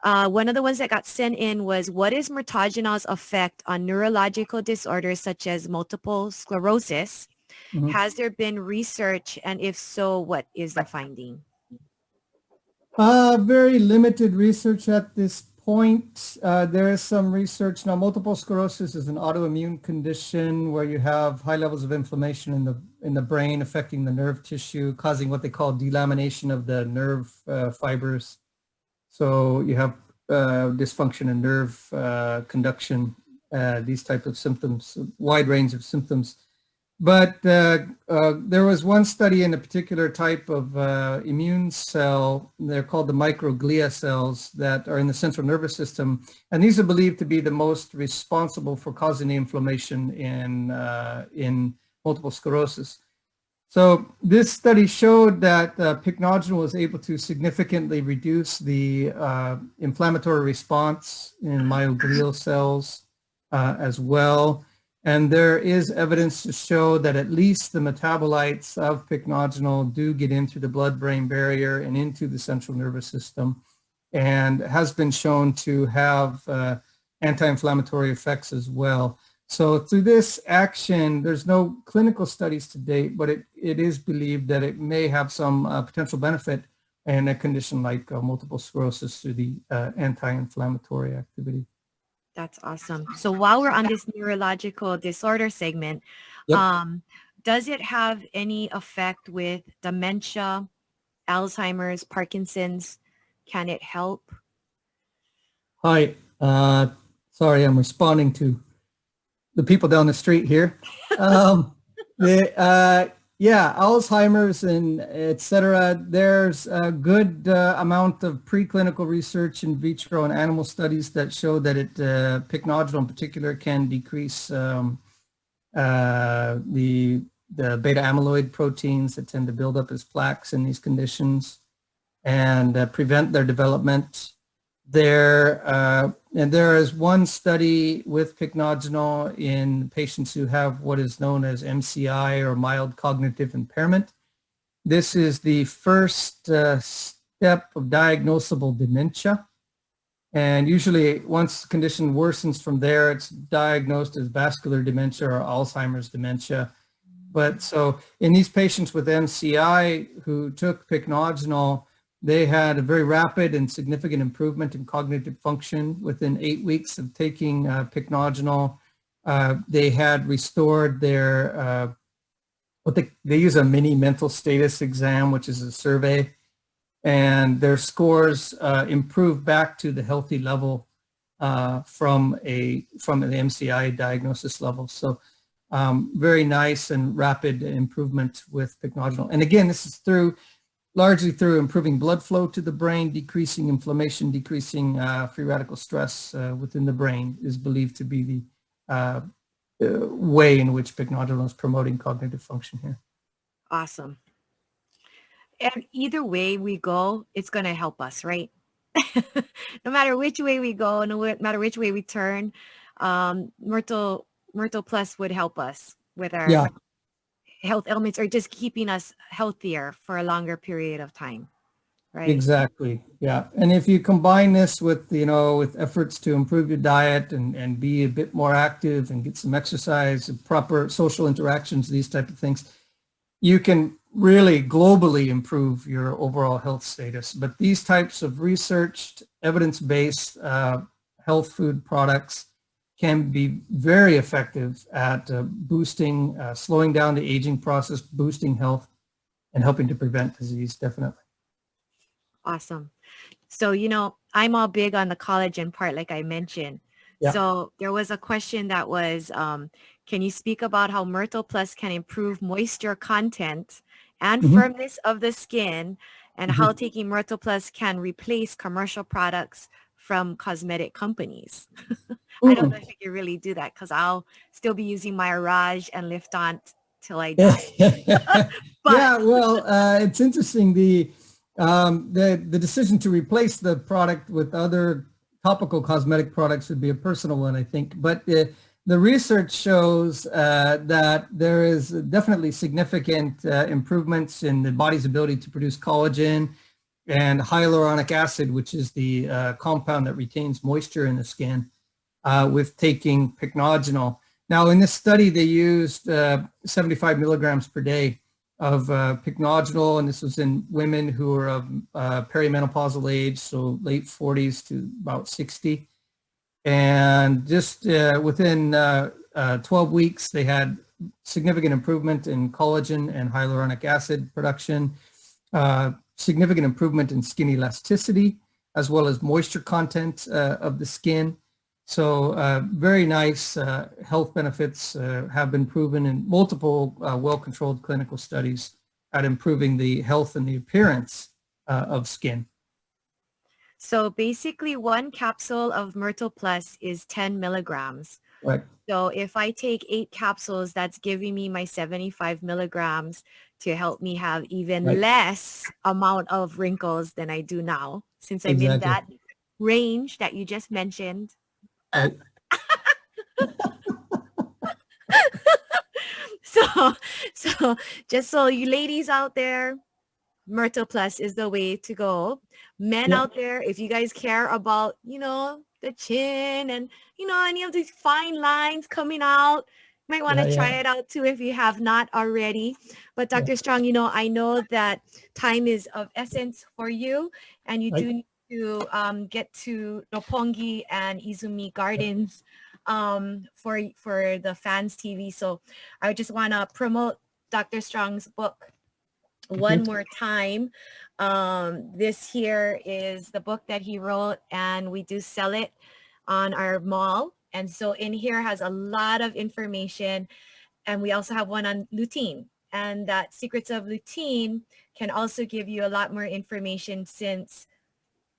one of the ones that got sent in was, what is Mirtogenol's effect on neurological disorders such as multiple sclerosis? Mm-hmm. Has there been research? And if so, what is the finding? Very limited research at this point. There is some research. Now, multiple sclerosis is an autoimmune condition where you have high levels of inflammation in the brain affecting the nerve tissue, causing what they call delamination of the nerve fibers. So you have dysfunction in nerve conduction, these types of symptoms, a wide range of symptoms. But there was one study in a particular type of immune cell. They're called the microglia cells that are in the central nervous system. And these are believed to be the most responsible for causing the inflammation in multiple sclerosis. So this study showed that Pycnogenol was able to significantly reduce the inflammatory response in myoglial cells as well. And there is evidence to show that at least the metabolites of Pycnogenol do get into the blood-brain barrier and into the central nervous system, and has been shown to have anti-inflammatory effects as well. So through this action, there's no clinical studies to date, but it is believed that it may have some potential benefit in a condition like multiple sclerosis through the anti-inflammatory activity. That's awesome. So while we're on this neurological disorder segment, does it have any effect with dementia, Alzheimer's, Parkinson's? Can it help? Hi, sorry, I'm responding to the people down the street here. Alzheimer's and et cetera. There's a good amount of preclinical research in vitro and animal studies that show that Pycnogenol in particular can decrease the beta amyloid proteins that tend to build up as plaques in these conditions and prevent their development. And there is one study with Pycnogenol in patients who have what is known as MCI, or mild cognitive impairment. This is the first step of diagnosable dementia. And usually once the condition worsens from there, it's diagnosed as vascular dementia or Alzheimer's dementia. But so in these patients with MCI who took Pycnogenol, they had a very rapid and significant improvement in cognitive function within 8 weeks of taking Pycnogenol. They had restored their, they use a mini mental status exam, which is a survey, and their scores improved back to the healthy level from the MCI diagnosis level. So very nice and rapid improvement with Pycnogenol. And again, this is largely through improving blood flow to the brain, decreasing inflammation, decreasing free radical stress within the brain is believed to be the way in which Pycnogenol is promoting cognitive function here. Awesome. And either way we go, it's going to help us, right? No matter which way we go, no matter which way we turn, Myrtle Plus would help us with our health ailments, or just keeping us healthier for a longer period of time, right? Exactly. Yeah. And if you combine this with, with efforts to improve your diet and be a bit more active and get some exercise and proper social interactions, these type of things, you can really globally improve your overall health status. But these types of researched, evidence-based health food products can be very effective at boosting, slowing down the aging process, boosting health, and helping to prevent disease, definitely. Awesome. So, I'm all big on the collagen part, like I mentioned. Yeah. So there was a question that was, can you speak about how Myrtle Plus can improve moisture content and firmness of the skin, and how taking Myrtle Plus can replace commercial products from cosmetic companies? I don't know if you can really do that, because I'll still be using my Arage and Liftant till I die. But yeah, well, it's interesting. The decision to replace the product with other topical cosmetic products would be a personal one, I think. But the research shows that there is definitely significant improvements in the body's ability to produce collagen and hyaluronic acid, which is the compound that retains moisture in the skin, with taking pycnogenol. Now, in this study, they used 75 milligrams per day of pycnogenol, and this was in women who were of perimenopausal age, so late 40s to about 60. And just within 12 weeks, they had significant improvement in collagen and hyaluronic acid production, significant improvement in skin elasticity, as well as moisture content of the skin. So very nice health benefits have been proven in multiple well-controlled clinical studies at improving the health and the appearance of skin. So basically, one capsule of Myrtle Plus is 10 milligrams. Right. So if I take 8 capsules, that's giving me my 75 milligrams to help me have even less amount of wrinkles than I do now, since I'm in that range that you just mentioned. Right. So just so you ladies out there, Myrtle Plus is the way to go. Men out there, if you guys care about, the chin and, any of these fine lines coming out, might want to try it out too if you have not already. But Dr. Strong, I know that time is of essence for you, and you do need to get to Roppongi and Izumi Gardens for the Fans TV. So I just want to promote Dr. Strong's book one more time. This here is the book that he wrote, and we do sell it on our mall. And so in here has a lot of information. And we also have one on lutein, and that Secrets of Lutein can also give you a lot more information, since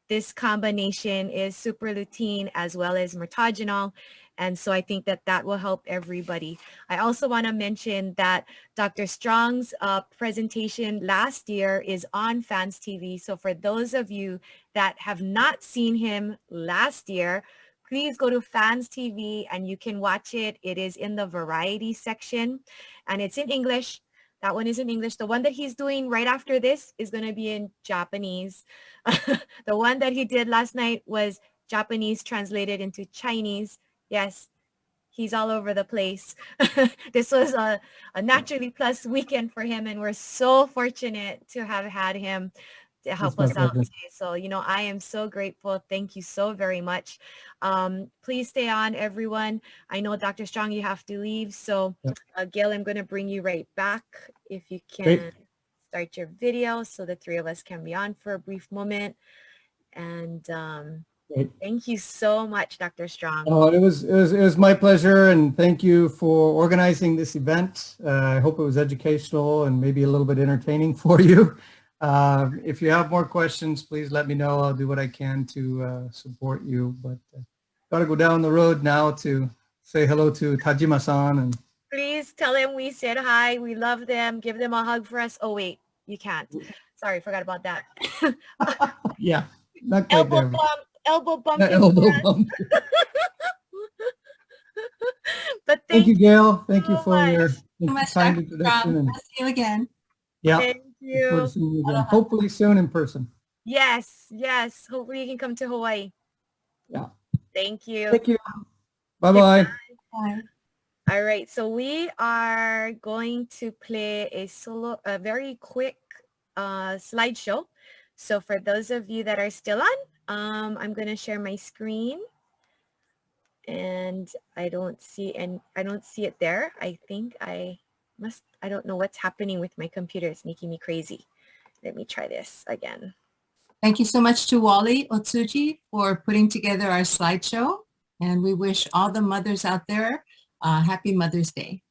this combination is super lutein as well as Mirtogennol. And so I think that will help everybody. I also want to mention that Dr. Strong's presentation last year is on Fans TV. So for those of you that have not seen him last year, please go to Fans TV and you can watch it. It is in the variety section, and it's in English. That one is in English. The one that he's doing right after this is going to be in Japanese. The one that he did last night was Japanese translated into Chinese. Yes, he's all over the place. This was a Naturally Plus weekend for him, and we're so fortunate to have had him to help us out today. So, I am so grateful. Thank you so very much. Please stay on, everyone. I know, Dr. Strong, you have to leave. So, Gail, I'm going to bring you right back. If you can start your video so the three of us can be on for a brief moment. And thank you so much, Dr. Strong. Oh, it was my pleasure, and thank you for organizing this event. I hope it was educational and maybe a little bit entertaining for you. If you have more questions, please let me know. I'll do what I can to support you. But got to go down the road now to say hello to Tajima-san. And please tell him we said hi. We love them. Give them a hug for us. Oh, wait, you can't. Sorry, forgot about that. Yeah, not quite elbow there. Bump, elbow bump. Elbow bump. But thank you, Gail. Thank you for your kind introduction. introduction. See you again. Yeah. Thank you. You again. Hopefully soon in person. Yes. Hopefully you can come to Hawaii. Yeah. Thank you. Thank you. Bye-bye. Bye. All right, so we are going to play a very quick slideshow. So for those of you that are still on, I'm going to share my screen, and I don't see it there. I think I don't know what's happening with my computer. It's making me crazy. Let me try this again. Thank you so much to Wally Otsuji for putting together our slideshow. And we wish all the mothers out there Happy Mother's Day.